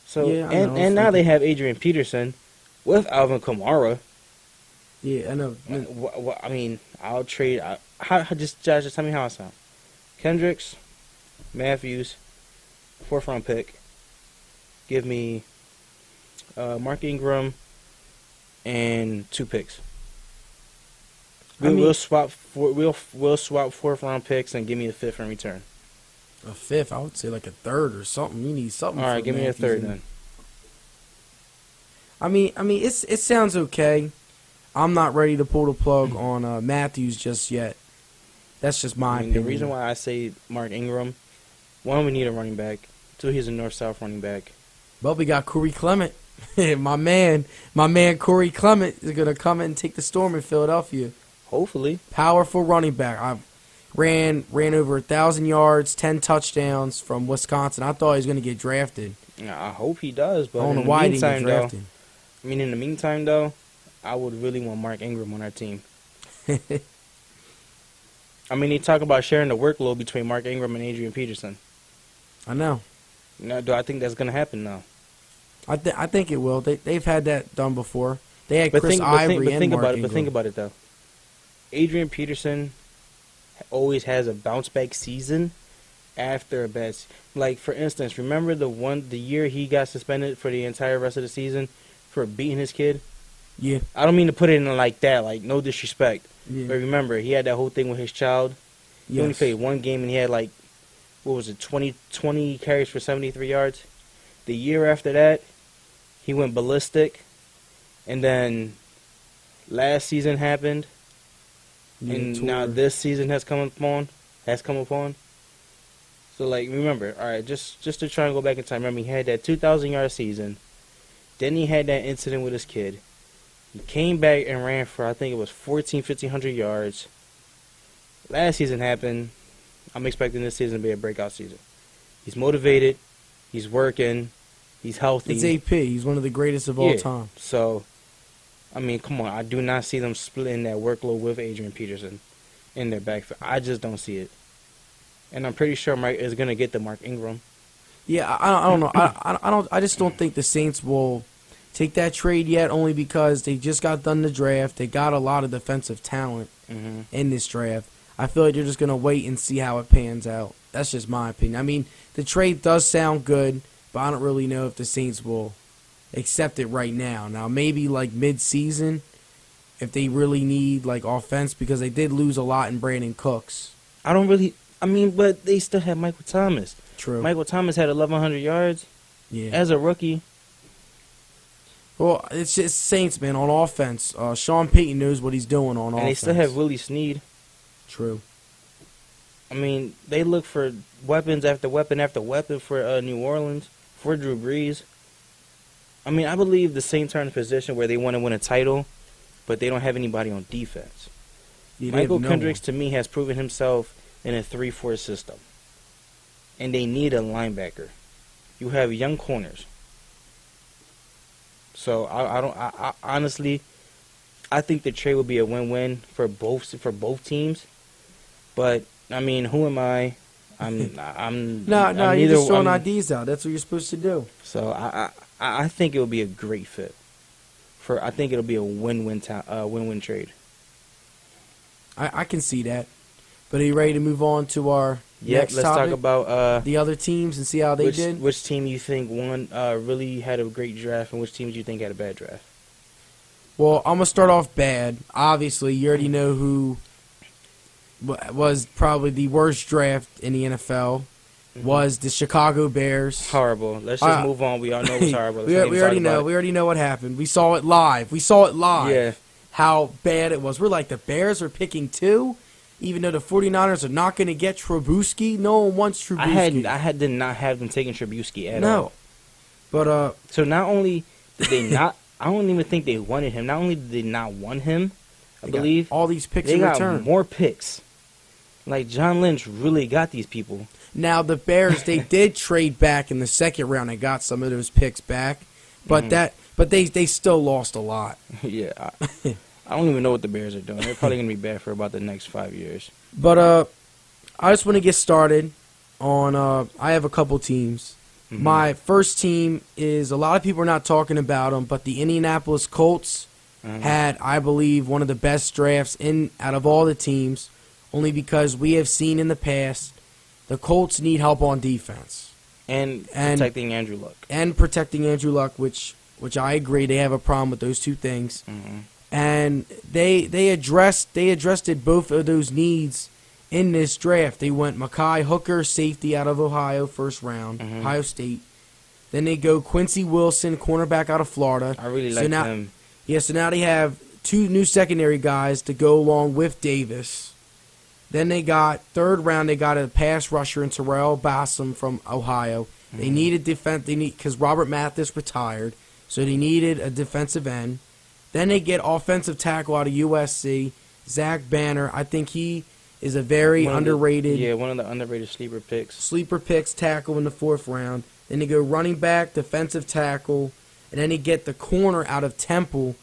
So and now they have Adrian Peterson with Alvin Kamara. Yeah, I know. I'll trade. Just tell me how I sound. Kendricks, Matthews, 4th round pick. Give me Mark Ingram and 2 picks. We'll swap 4th round picks and give me a 5th in return. A 5th, I would say like a 3rd or something. You need something. All right, give me a 3rd then. It sounds okay. I'm not ready to pull the plug on Matthews just yet. That's just my opinion. The reason why I say Mark Ingram, 1, we need a running back. 2, he's a north-south running back. But we got Corey Clement. my man Corey Clement is going to come in and take the storm in Philadelphia. Hopefully. Powerful running back. I ran over 1,000 yards, 10 touchdowns from Wisconsin. I thought he was going to get drafted. I hope he does, but I don't know why he didn't get drafted. In the meantime, though, I would really want Mark Ingram on our team. They talk about sharing the workload between Mark Ingram and Adrian Peterson. I know. Now, do I think that's going to happen now? I think it will. They've had that done before. They had Chris Ivory and Mark Ingram. But think about it, though. Adrian Peterson always has a bounce-back season after a bad season. Like, for instance, remember the year he got suspended for the entire rest of the season for beating his kid? Yeah. I don't mean to put it in like that, like, no disrespect. Yeah. But remember, he had that whole thing with his child. He only played 1 game, and he had, 20 carries for 73 yards. The year after that, he went ballistic. And then last season happened. And now this season has come upon. So, remember, all right, just to try and go back in time. Remember, he had that 2,000-yard season. Then he had that incident with his kid. He came back and ran for, I think it was 1,500 yards. Last season happened. I'm expecting this season to be a breakout season. He's motivated. He's working. He's healthy. It's AP. He's one of the greatest of all time. So, I mean, come on. I do not see them splitting that workload with Adrian Peterson in their backfield. I just don't see it. And I'm pretty sure Mike is going to get the Mark Ingram. Yeah, I don't know. I just don't think the Saints will take that trade yet, only because they just got done the draft. They got a lot of defensive talent in this draft. I feel like they're just going to wait and see how it pans out. That's just my opinion. I mean, the trade does sound good, but I don't really know if the Saints will accept it right now. Now, maybe like mid-season, if they really need like offense, because they did lose a lot in Brandon Cooks. But they still have Michael Thomas. True. Michael Thomas had 1,100 yards as a rookie. Well, it's just Saints, man, on offense. Sean Payton knows what he's doing on offense. And they still have Willie Snead. True. I mean, they look for weapons after weapon after weapon for New Orleans, for Drew Brees. I mean, I believe the Saints are in a position where they want to win a title, but they don't have anybody on defense. Michael Kendricks, to me, has proven himself in a 3-4 system. And they need a linebacker. You have young corners. So I honestly, I think the trade will be a win-win for both teams. But I mean, who am I? I'm you're just throwing ideas out. That's what you're supposed to do. So I think it will be a great fit. I think it'll be a win-win trade. I can see that. But are you ready to move on to our next let's topic? talk about the other teams and see how they did. Which team you think really had a great draft, and which teams you think had a bad draft? Well, I'm gonna start off bad. Obviously, you already know who was probably the worst draft in the NFL. Was the Chicago Bears. Horrible. Let's just move on. We all know it's horrible. We already know. We already know what happened. We saw it live. Yeah. How bad it was. We're like, the Bears are picking 2, even though the 49ers are not going to get Trubisky. No one wants Trubisky. I did not have them taking Trubisky at all. But so not only did they not, I don't even think they wanted him. Not only did they not want him, I believe all these picks they in got return. More picks. Like John Lynch really got these people. Now the Bears, they did trade back in the second round and got some of those picks back, but they still lost a lot. Yeah, I don't even know what the Bears are doing. They're probably gonna be bad for about the next 5 years. But I just want to get started on. I have a couple teams. Mm-hmm. My first team is, a lot of people are not talking about them, but the Indianapolis Colts had, I believe, one of the best drafts out of all the teams, only because we have seen in the past the Colts need help on defense. And protecting Andrew Luck. Which I agree. They have a problem with those two things. Mm-hmm. And they addressed both of those needs in this draft. They went Mekhi Hooker, safety out of Ohio, first round, Ohio State. Then they go Quincy Wilson, cornerback out of Florida. I really like him. Yeah, so now they have 2 new secondary guys to go along with Davis. Then they got, third round, they got a pass rusher in Terrell Bassam from Ohio. They needed defense, because Robert Mathis retired, so they needed a defensive end. Then they get offensive tackle out of USC, Zach Banner. I think he is a very underrated. One of the underrated sleeper picks. Sleeper picks, tackle in the 4th round. Then they go running back, defensive tackle, and then they get the corner out of Temple,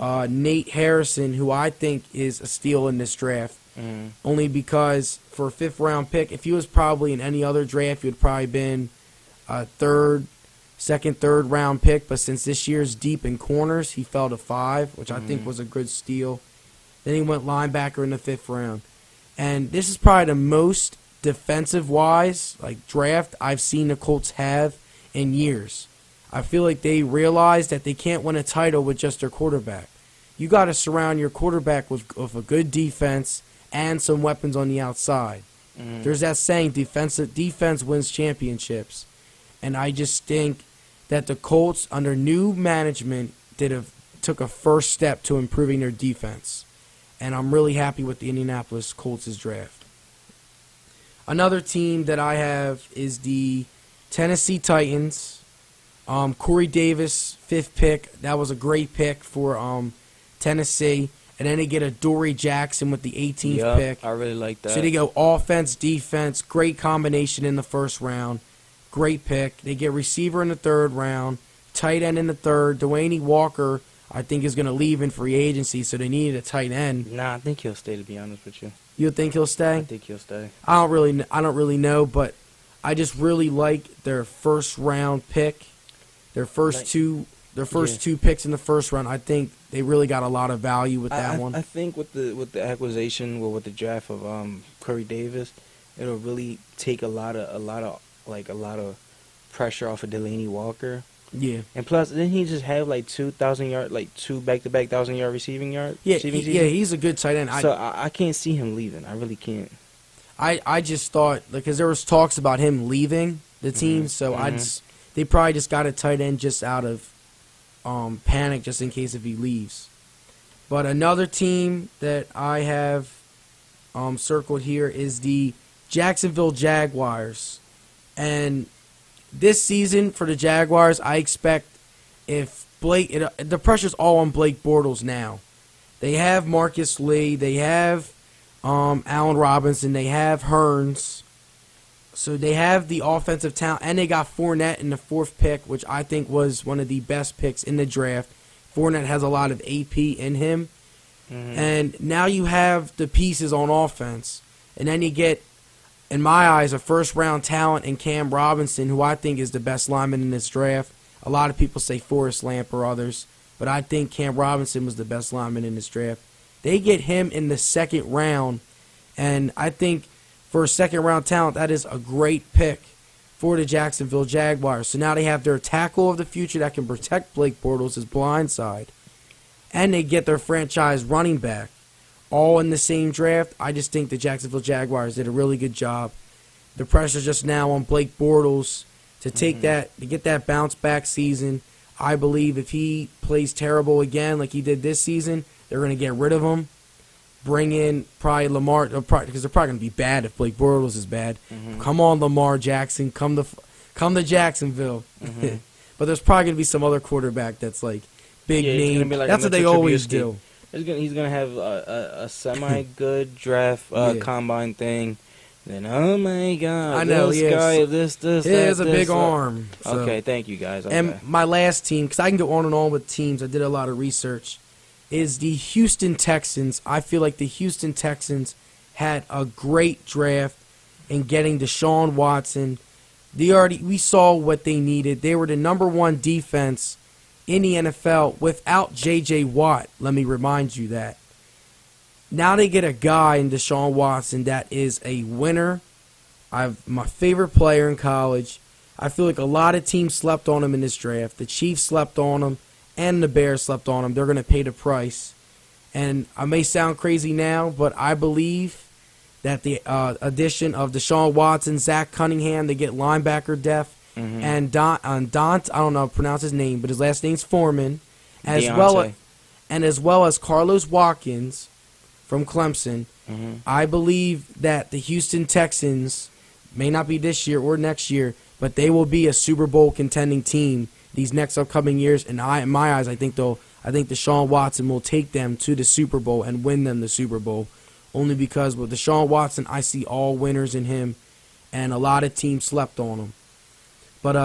Nate Harrison, who I think is a steal in this draft. Only because for a 5th round pick, if he was probably in any other draft, he would probably been a second, third round pick. But since this year's deep in corners, he fell to 5, which I think was a good steal. Then he went linebacker in the 5th round. And this is probably the most defensive-wise draft I've seen the Colts have in years. I feel like they realized that they can't win a title with just their quarterback. You got to surround your quarterback with a good defense and some weapons on the outside. There's that saying, defense wins championships. And I just think that the Colts, under new management, took a first step to improving their defense. And I'm really happy with the Indianapolis Colts' draft. Another team that I have is the Tennessee Titans. Corey Davis, 5th pick. That was a great pick for Tennessee. And then they get a Dory Jackson with the 18th pick. I really like that. So they go offense, defense, great combination in the 1st round. great pick. They get receiver in the 3rd round, tight end in the 3rd. Delanie Walker, I think, is going to leave in free agency, so they needed a tight end. Nah, I think he'll stay, to be honest with you. You think he'll stay? I think he'll stay. I don't really know, but I just really like their 1st round pick. Their first two picks in the 1st round. I think they really got a lot of value with that one. I think with the acquisition, with the draft of Corey Davis, it'll really take a lot of pressure off of Delanie Walker. Yeah. And plus, didn't he just have like 2,000 yard, like 2 back-to-back 1,000-yard receiving yard? Yeah, he's a good tight end. So I can't see him leaving. I really can't. I just thought, because there was talks about him leaving the team, so they probably just got a tight end just out of panic, just in case if he leaves. But another team that I have circled here is the Jacksonville Jaguars. And this season for the Jaguars, I expect the pressure's all on Blake Bortles now. They have Marcus Lee, they have Allen Robinson, they have Hearns. So they have the offensive talent, and they got Fournette in the 4th pick, which I think was one of the best picks in the draft. Fournette has a lot of AP in him. And now you have the pieces on offense. And then you get, in my eyes, a 1st-round talent in Cam Robinson, who I think is the best lineman in this draft. A lot of people say Forrest Lamp or others, but I think Cam Robinson was the best lineman in this draft. They get him in the 2nd round, and I think for a 2nd-round talent, that is a great pick for the Jacksonville Jaguars. So now they have their tackle of the future that can protect Blake Bortles' blind side, and they get their franchise running back, all in the same draft. I just think the Jacksonville Jaguars did a really good job. The pressure's just now on Blake Bortles to take to get that bounce back season. I believe if he plays terrible again like he did this season, they're going to get rid of him. Bring in probably Lamar, because they're probably going to be bad if Blake Bortles is bad. Come on, Lamar Jackson. Come to Jacksonville. But there's probably going to be some other quarterback that's like big name. Like that's what they always do. He's gonna have a semi-good draft combine thing. Then, oh my God, I know, this guy, this, he has a big arm. So. Okay, thank you guys. Okay. And my last team, because I can go on and on with teams, I did a lot of research, is the Houston Texans. I feel like the Houston Texans had a great draft in getting Deshaun Watson. We saw what they needed. They were the number one defense in the NFL without J.J. Watt. Let me remind you that. Now they get a guy in Deshaun Watson that is a winner. My favorite player in college. I feel like a lot of teams slept on him in this draft. The Chiefs slept on him, and the Bears slept on him. They're going to pay the price. And I may sound crazy now, but I believe that the addition of Deshaun Watson, Zach Cunningham, they get linebacker depth, and Dont, I don't know how to pronounce his name, but his last name's Foreman, as well as Carlos Watkins from Clemson. I believe that the Houston Texans may not be this year or next year, but they will be a Super Bowl contending team these next upcoming years. And in my eyes, I think Deshaun Watson will take them to the Super Bowl and win them the Super Bowl. Only because with Deshaun Watson, I see all winners in him, and a lot of teams slept on him. But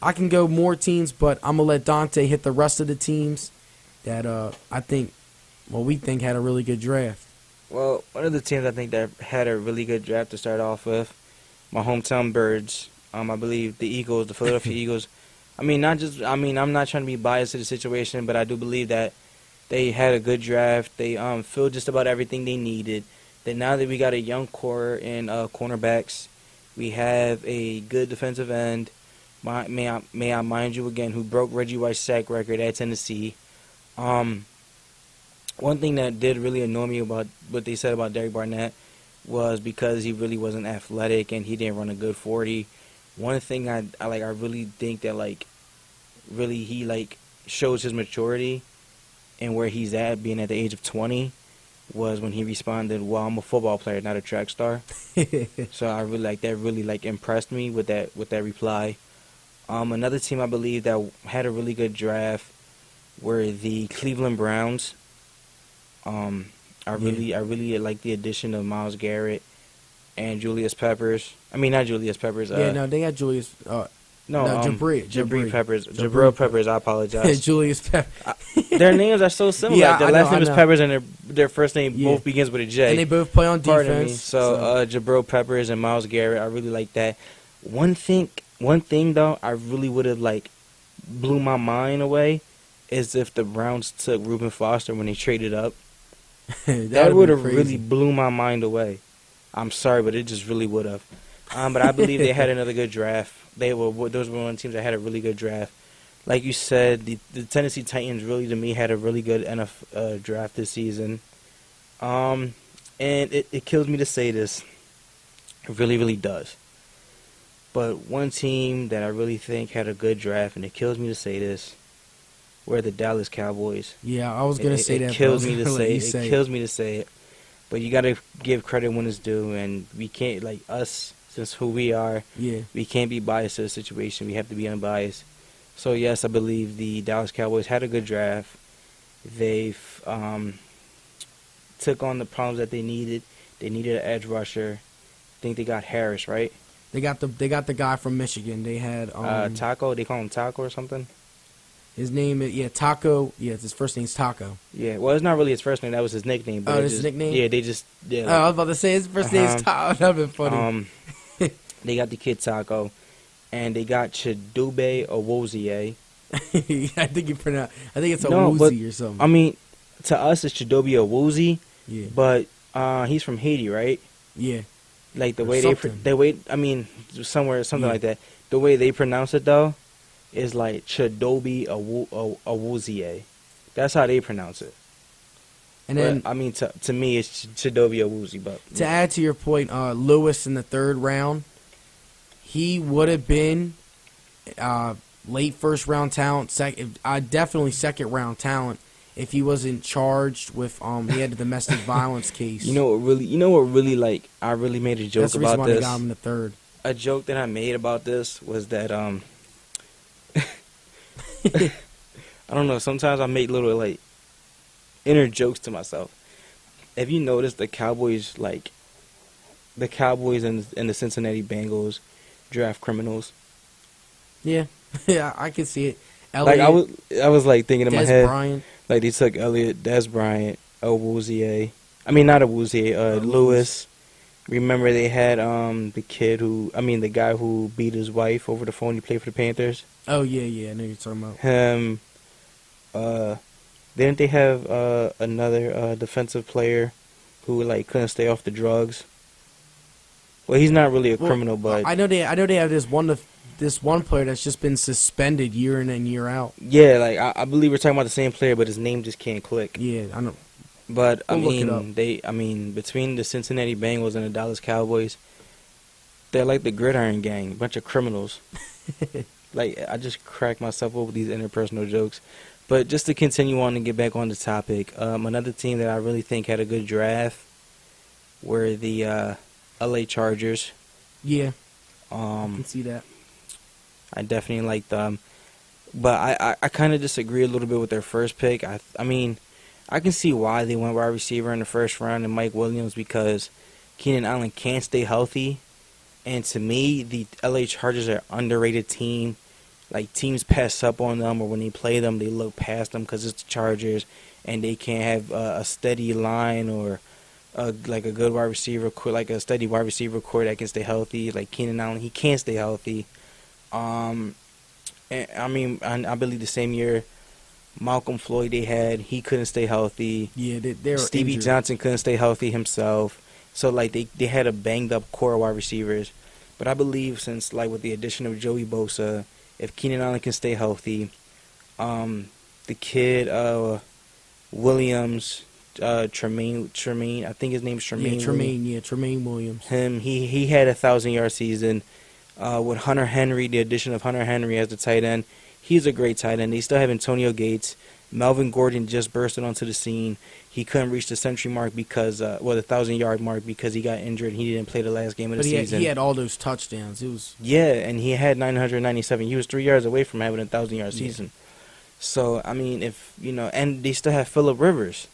I can go more teams, but I'm gonna let Dante hit the rest of the teams that we think had a really good draft. Well, one of the teams I think that had a really good draft to start off with, my hometown Birds. I believe the Eagles, the Philadelphia Eagles. I'm not trying to be biased to the situation, but I do believe that they had a good draft. They filled just about everything they needed. Then now that we got a young core in cornerbacks, we have a good defensive end. May I mind you again, who broke Reggie White's sack record at Tennessee. One thing that did really annoy me about what they said about Derek Barnett was because he really wasn't athletic and he didn't run a good 40. One thing I really think that really he shows his maturity and where he's at, being at the age of 20, was when he responded, "Well, I'm a football player, not a track star." So I really that. Really impressed me with that reply. Another team I believe that had a really good draft were the Cleveland Browns. I really like the addition of Myles Garrett and Julius Peppers. I mean, not Julius Peppers. No, they got Julius. Jabril Peppers. Jabril Peppers. I apologize. Julius Peppers. Their names are so similar. Yeah, like their last name is Peppers, and their first name both begins with a J. And they both play on defense. Pardon me. So Jabril Peppers and Myles Garrett, I really like that. One thing though, I really would have like blew my mind away is if the Browns took Reuben Foster when they traded up. that would have really blew my mind away. I'm sorry, but it just really would have. But I believe they had another good draft. Those were one of the teams that had a really good draft. Like you said, the Tennessee Titans really, to me, had a really good NFL draft this season. And it kills me to say this. It really, really does. But one team that I really think had a good draft, and it kills me to say this, were the Dallas Cowboys. Yeah, I was going to say that. It kills me to say it. It kills me to say it. But you got to give credit when it's due, and we can't, like us, since who we are, we can't be biased to the situation. We have to be unbiased. So, yes, I believe the Dallas Cowboys had a good draft. They've took on the problems that they needed. They needed an edge rusher. I think they got Harris, right? They got the guy from Michigan. They had Taco. They call him Taco or something. His name is Taco. Yeah, his first name's Taco. Yeah, well, it's not really his first name. That was his nickname. But his nickname. Yeah, they just. Yeah. I was about to say his first name's Taco. That'd been funny. They got the kid Taco, and they got Chidobe Owozie. I think it's Owozie or something. I mean, to us it's Chidobe Owozie. Yeah. But he's from Haiti, right? Yeah. Like the way something like that. The way they pronounce it though is like Chidobe Owozie. That's how they pronounce it. And then I mean to me it's Chidobe Owozie. But to add to your point, Lewis in the third round, he would have been late first round talent, definitely second round talent if he wasn't charged with he had a domestic violence case. You know what really like I really made a joke That's the about reason why this. They got him in the third. A joke that I made about this was that I don't know, sometimes I make little like inner jokes to myself. Have you noticed the Cowboys and the Cincinnati Bengals draft criminals? Yeah. Yeah, I can see it. Elliott, like I was like thinking in my head, Bryant. Like they took Elliott, Des Bryant, Owozie. I mean not Owozie, Lewis. Remember they had the guy who beat his wife over the phone. He played for the Panthers. Oh yeah, I know you're talking about Him. Didn't they have another defensive player who like couldn't stay off the drugs? Well, he's not really a criminal, but I know they have this one player that's just been suspended year in and year out. Yeah, like I believe we're talking about the same player, but his name just can't click. Yeah, I know. But between the Cincinnati Bengals and the Dallas Cowboys, they're like the Gridiron Gang, a bunch of criminals. Like I just crack myself up with these interpersonal jokes. But just to continue on and get back on the topic, another team that I really think had a good draft were the LA Chargers. Yeah, I can see that. I definitely like them, but I kind of disagree a little bit with their first pick. I mean, I can see why they went wide receiver in the first round and Mike Williams because Keenan Allen can't stay healthy, and to me, the LA Chargers are an underrated team. Like teams pass up on them, or when they play them, they look past them because it's the Chargers, and they can't have a steady line or like a good wide receiver, like a steady wide receiver core that can stay healthy. Like Keenan Allen, he can't stay healthy. And I believe the same year Malcolm Floyd he couldn't stay healthy. Yeah, they were Stevie injured. Johnson couldn't stay healthy himself. So like they had a banged up core of wide receivers. But I believe since like with the addition of Joey Bosa, if Keenan Allen can stay healthy, the kid Williams, Tremaine, I think his name's Tremaine. Tremaine Williams. He had a 1,000-yard season. With Hunter Henry, the addition of Hunter Henry as the tight end, he's a great tight end. They still have Antonio Gates. Melvin Gordon just bursted onto the scene. He couldn't reach the century mark because, the 1,000-yard mark because he got injured. He didn't play the last game of the season. He had all those touchdowns. And he had 997. He was 3 yards away from having a 1,000-yard season. So I mean, and they still have Phillip Rivers.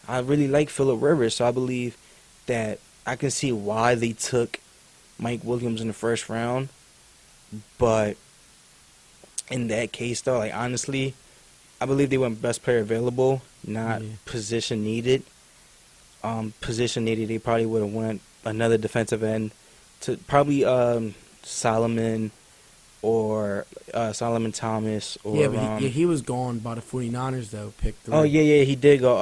I really like Phillip Rivers, so I believe that I can see why they took Mike Williams in the first round, but in that case, though, like, honestly, I believe they went best player available, not position needed. Position needed, they probably would have went another defensive end to probably Solomon or Solomon Thomas. Or, he was gone by the 49ers, though, pick 3. Oh, yeah, he did go.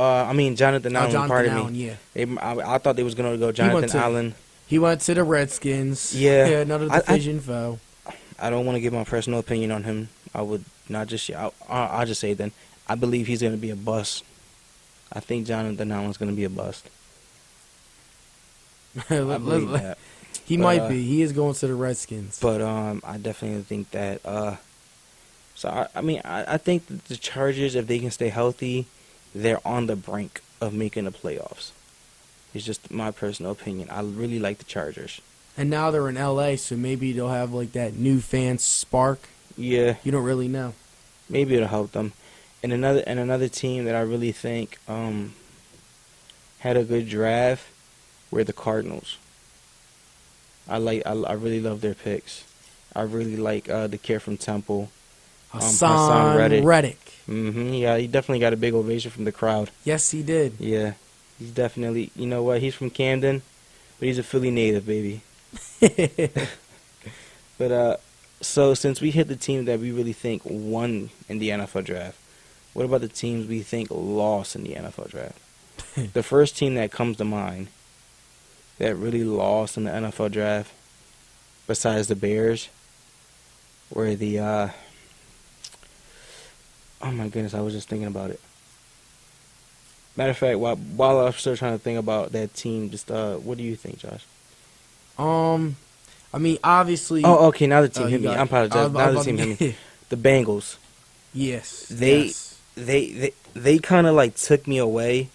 Jonathan Allen, Jonathan Allen, me. I thought they was going to go Jonathan Allen. He went to the Redskins. Yeah. Another division foe. I don't want to give my personal opinion on him. I would not just. I'll just say it then. I believe he's going to be a bust. I think Jonathan Allen's going to be a bust. I believe that. He might be. He is going to the Redskins. But I definitely think that. I think that the Chargers, if they can stay healthy, they're on the brink of making the playoffs. It's just my personal opinion. I really like the Chargers. And now they're in LA, so maybe they'll have like that new fan spark. Yeah. You don't really know. Maybe it'll help them. And another team that I really think had a good draft were the Cardinals. I really love their picks. I really like the kid from Temple, Hassan Reddick. Yeah, he definitely got a big ovation from the crowd. Yes, he did. Yeah, he's definitely. You know what? He's from Camden, but he's a Philly native, baby. But so since we hit the team that we really think won in the NFL draft, what about the teams we think lost in the NFL draft? The first team that comes to mind that really lost in the NFL draft, besides the Bears, were the oh my goodness, I was just thinking about it. Matter of fact, while I'm still trying to think about that team, just what do you think, Josh? I mean, obviously. Oh, okay. Now the team hit me. I apologize. Now the team hit me. The Bengals. Yes. They kind of like took me away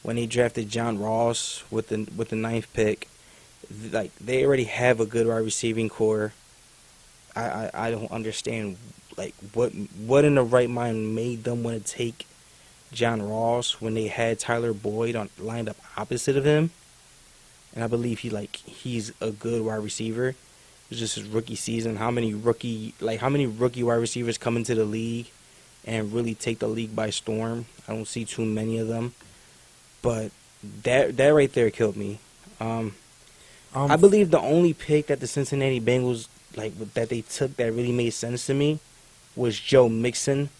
when they drafted John Ross with the 9th pick. Like, they already have a good wide receiving core. I don't understand like what in the right mind made them want to take John Ross when they had Tyler Boyd lined up opposite of him. And I believe he's a good wide receiver. It's just his rookie season. How many rookie wide receivers come into the league and really take the league by storm? I don't see too many of them. But that right there killed me. I believe the only pick that the Cincinnati Bengals that they took that really made sense to me was Joe Mixon.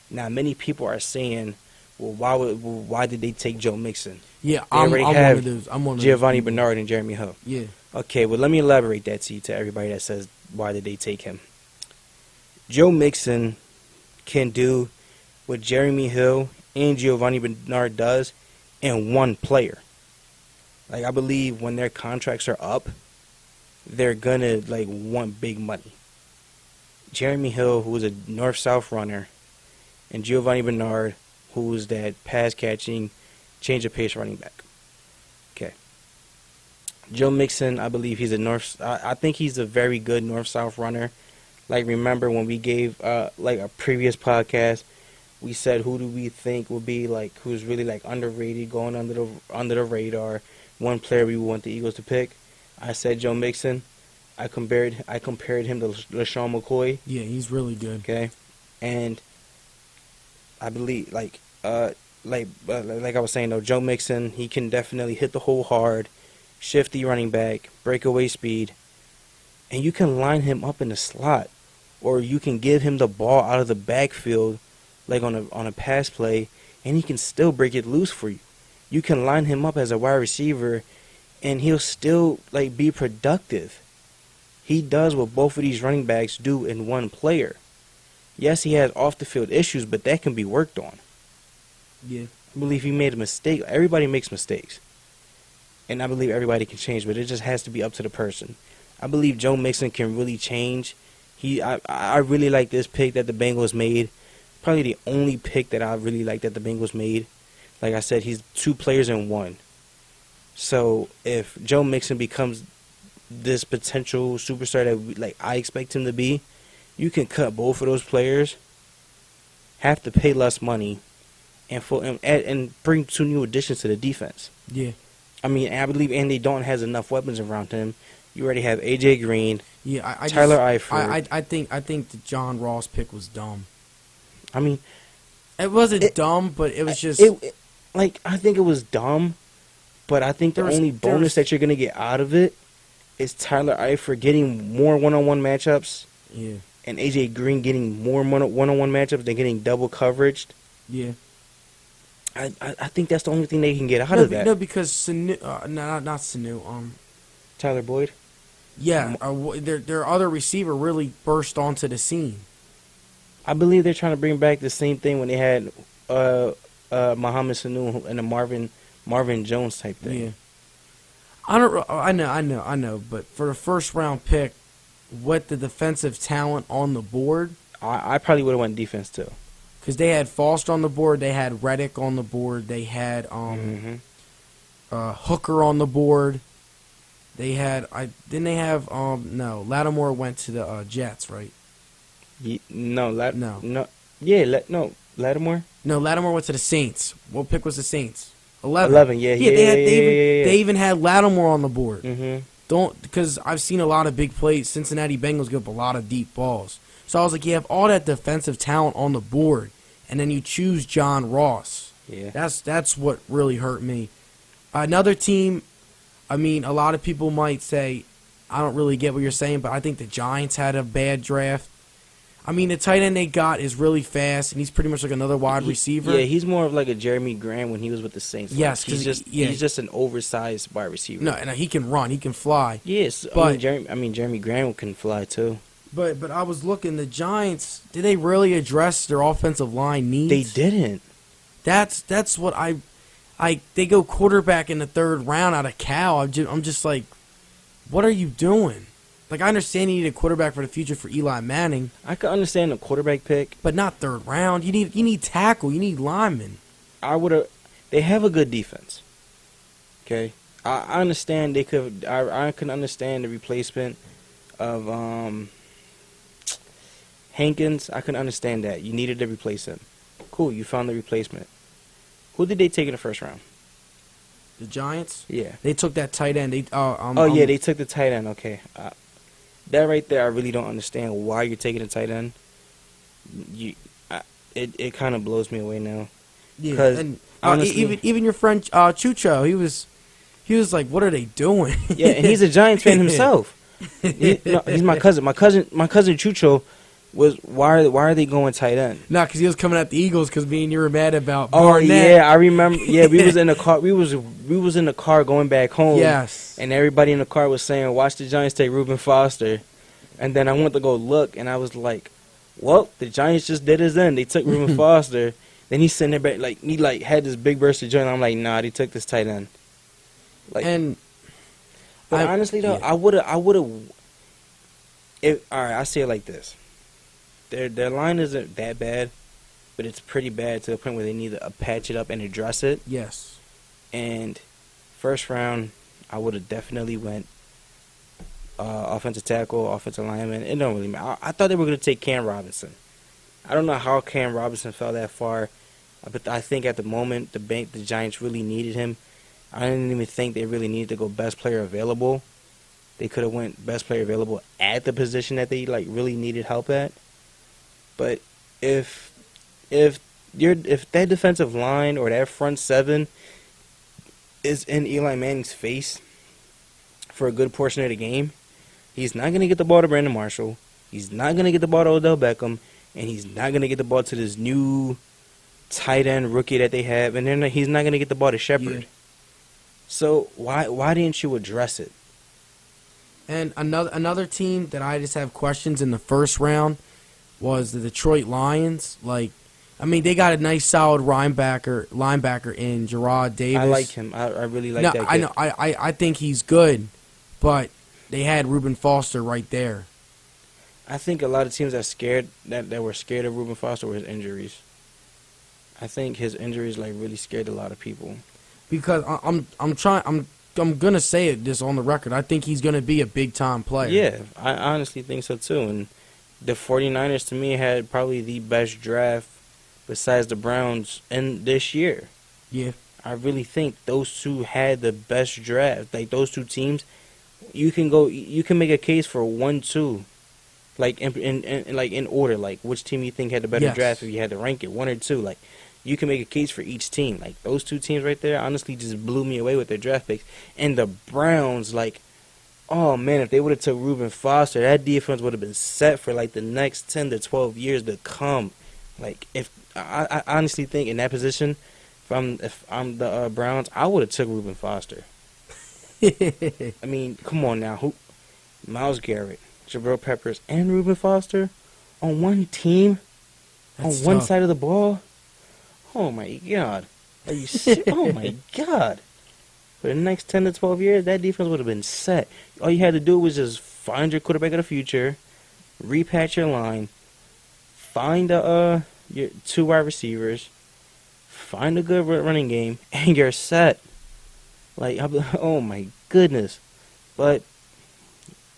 Now many people are saying, well, why did they take Joe Mixon? Yeah, I'm one of those. I'm one of Giovanni Bernard and Jeremy Hill. Yeah. Okay, well, let me elaborate that to everybody that says, why did they take him? Joe Mixon can do what Jeremy Hill and Giovanni Bernard does in one player. Like, I believe when their contracts are up, they're going to, want big money. Jeremy Hill, who is a north-south runner, and Giovanni Bernard, who is that pass-catching, change-of-pace running back. Okay. Joe Mixon, I believe he's I think he's a very good north-south runner. Like, remember when we gave, a previous podcast, we said who do we think will be, who's really, underrated, going under the radar, one player we want the Eagles to pick. I said Joe Mixon. I compared him to LaShawn McCoy. Yeah, he's really good. Okay. And I believe, like I was saying, though, Joe Mixon, he can definitely hit the hole hard, shifty running back, breakaway speed, and you can line him up in the slot, or you can give him the ball out of the backfield, like on a pass play, and he can still break it loose for you. You can line him up as a wide receiver, and he'll still be productive. He does what both of these running backs do in one player. Yes, he has off the field issues, but that can be worked on. Yeah. I believe he made a mistake. Everybody makes mistakes. And I believe everybody can change, but it just has to be up to the person. I believe Joe Mixon can really change. I really like this pick that the Bengals made. Probably the only pick that I really like that the Bengals made. Like I said, he's 2 players in one. So if Joe Mixon becomes this potential superstar that I expect him to be, you can cut both of those players, have to pay less money, and bring 2 new additions to the defense. Yeah. I mean, I believe Andy Dalton has enough weapons around him. You already have A.J. Green, Tyler Eifert. I think the John Ross pick was dumb. I mean, it wasn't dumb, but it was just I think it was dumb, but I think the only bonus that you're gonna get out of it is Tyler Eifert getting more one-on-one matchups. Yeah. And A.J. Green getting more one-on-one matchups than getting double coveraged. Yeah. I think that's the only thing they can get out of that. No, because Sanu, not Sanu. Tyler Boyd. Yeah, their other receiver really burst onto the scene. I believe they're trying to bring back the same thing when they had Mohamed Sanu and a Marvin Jones type thing. Yeah. I know. But for the first round pick, with the defensive talent on the board, I probably would have went defense too. Because they had Foster on the board, they had Reddick on the board, they had Hooker on the board. They had Lattimore went to the Jets, right? Lattimore. No, Lattimore went to the Saints. What pick was the Saints? 11. 11, yeah. They even had Lattimore on the board. Mm-hmm. Because I've seen a lot of big plays. Cincinnati Bengals give up a lot of deep balls. So I was like, you have all that defensive talent on the board, and then you choose John Ross. Yeah. That's what really hurt me. Another team, I mean, a lot of people might say, I don't really get what you're saying, but I think the Giants had a bad draft. I mean, the tight end they got is really fast, and he's pretty much like another wide receiver. Yeah, he's more of like a Jeremy Grant when he was with the Saints. Yes, he's just an oversized wide receiver. No, and he can run, he can fly. Yes, but Jeremy Grant can fly too. But I was looking, the Giants, did they really address their offensive line needs? They didn't. That's what they go quarterback in the third round out of Cal. I'm just like, what are you doing? Like, I understand you need a quarterback for the future for Eli Manning. I could understand a quarterback pick, but not third round. You need tackle. You need linemen. They have a good defense. Okay, I understand they could. I can understand the replacement of Hankins. I can understand that you needed to replace him. Cool, you found the replacement. Who did they take in the first round? The Giants. Yeah, they took that tight end. They took the tight end. Okay. That right there, I really don't understand why you're taking a tight end. It kind of blows me away now. Yeah, and honestly, even your friend Chucho, he was like, "What are they doing?" Yeah, and he's a Giants fan himself. He's my cousin. My cousin Chucho was why are they going tight end? Nah, because he was coming at the Eagles because me and you were mad about Barnett. Oh yeah, I remember. Yeah, we was in the car. We was in the car going back home. Yes. And everybody in the car was saying, "Watch the Giants take Reuben Foster." And then I went to go look, and I was like, "Well, the Giants just did his end. They took Reuben Foster." Then he's sitting there back, like he had this big burst of joy. And I'm like, "Nah, they took this tight end." But honestly though, yeah. I would have. All right, I say it like this. Their line isn't that bad, but it's pretty bad to the point where they need to patch it up and address it. Yes. And first round, I would have definitely went offensive tackle, offensive lineman. It don't really matter. I thought they were going to take Cam Robinson. I don't know how Cam Robinson fell that far, but I think at the moment the Giants really needed him. I didn't even think they really needed to go best player available. They could have went best player available at the position that they really needed help at. But if that defensive line or that front seven is in Eli Manning's face for a good portion of the game, he's not going to get the ball to Brandon Marshall. He's not going to get the ball to Odell Beckham. And he's not going to get the ball to this new tight end rookie that they have. And then he's not going to get the ball to Shepard. Yeah. So why didn't you address it? And another team that I just have questions in the first round was the Detroit Lions. Like, I mean, they got a nice, solid linebacker in Gerard Davis. I like him. I really like that kid. I know. I think he's good, but they had Reuben Foster right there. I think a lot of teams that were scared of Reuben Foster were his injuries. I think his injuries really scared a lot of people. Because I'm gonna say it just on the record. I think he's gonna be a big time player. Yeah, I honestly think so too. And the 49ers to me had probably the best draft besides the Browns in this year. Yeah. I really think those two had the best draft. Like, those two teams, you can make a case for 1-2. Like, in order. Like, which team you think had the better draft if you had to rank it, 1 or 2. Like, you can make a case for each team. Like, those two teams right there honestly just blew me away with their draft picks. And the Browns, like, oh, man, if they would have took Reuben Foster, that defense would have been set for, like, the next 10 to 12 years to come. Like, if I honestly think in that position, if I'm the Browns, I would have took Reuben Foster. I mean, come on now. Myles Garrett, Jabril Peppers, and Reuben Foster on one team, That's on one tough. side of the ball? Oh, my God. Are you serious? Oh, my God. For the next 10 to 12 years, that defense would have been set. All you had to do was just find your quarterback of the future, repatch your line, find your 2 wide receivers, find a good running game, and you're set. Like, oh my goodness. But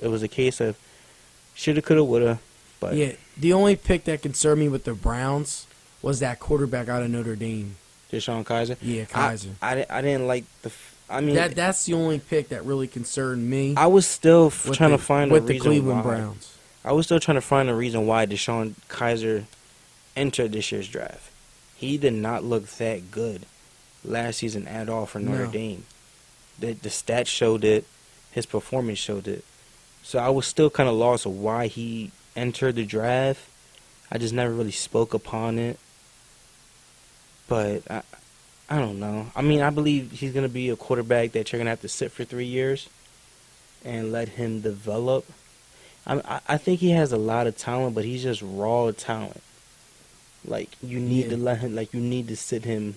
it was a case of shoulda, coulda, woulda. But yeah, the only pick that concerned me with the Browns was that quarterback out of Notre Dame. Deshaun Kaiser. Yeah, Kaiser. I didn't like that's the only pick that really concerned me. I was still trying to find a with the reason Cleveland why. Browns. I was still trying to find a reason why Deshaun Kaiser entered this year's draft. He did not look that good last season at all for Notre Dame. The stats showed it. His performance showed it. So I was still kind of lost of why he entered the draft. I just never really spoke upon it. But I don't know. I mean, I believe he's going to be a quarterback that you're going to have to sit for 3 years and let him develop. I think he has a lot of talent, but he's just raw talent. Like, you need to let him, like, you need to sit him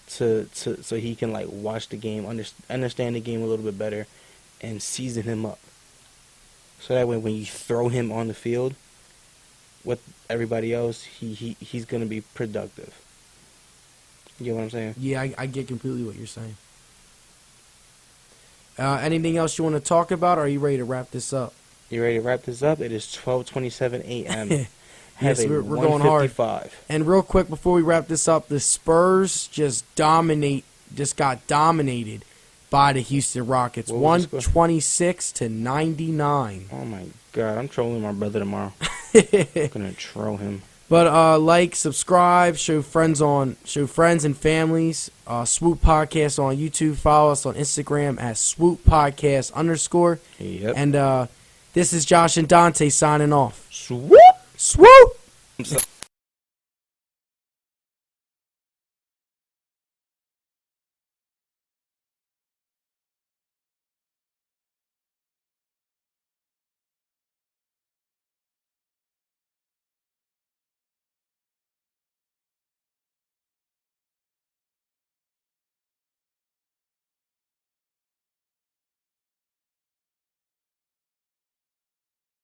so he can, like, watch the game, understand the game a little bit better, and season him up. So that way when you throw him on the field with everybody else, he's going to be productive. You get what I'm saying? Yeah, I get completely what you're saying. Anything else you want to talk about, or are you ready to wrap this up? You ready to wrap this up? It is 12:27 a.m. Yes, we're going hard. And real quick before we wrap this up, the Spurs just got dominated by the Houston Rockets, 126-99. Oh my God, I'm trolling my brother tomorrow. I'm gonna troll him. But like, subscribe, show friends and families. Swoop Podcast on YouTube. Follow us on Instagram at Swoop Podcast _. Yep. And this is Josh and Dante signing off. Swoop. Swoop.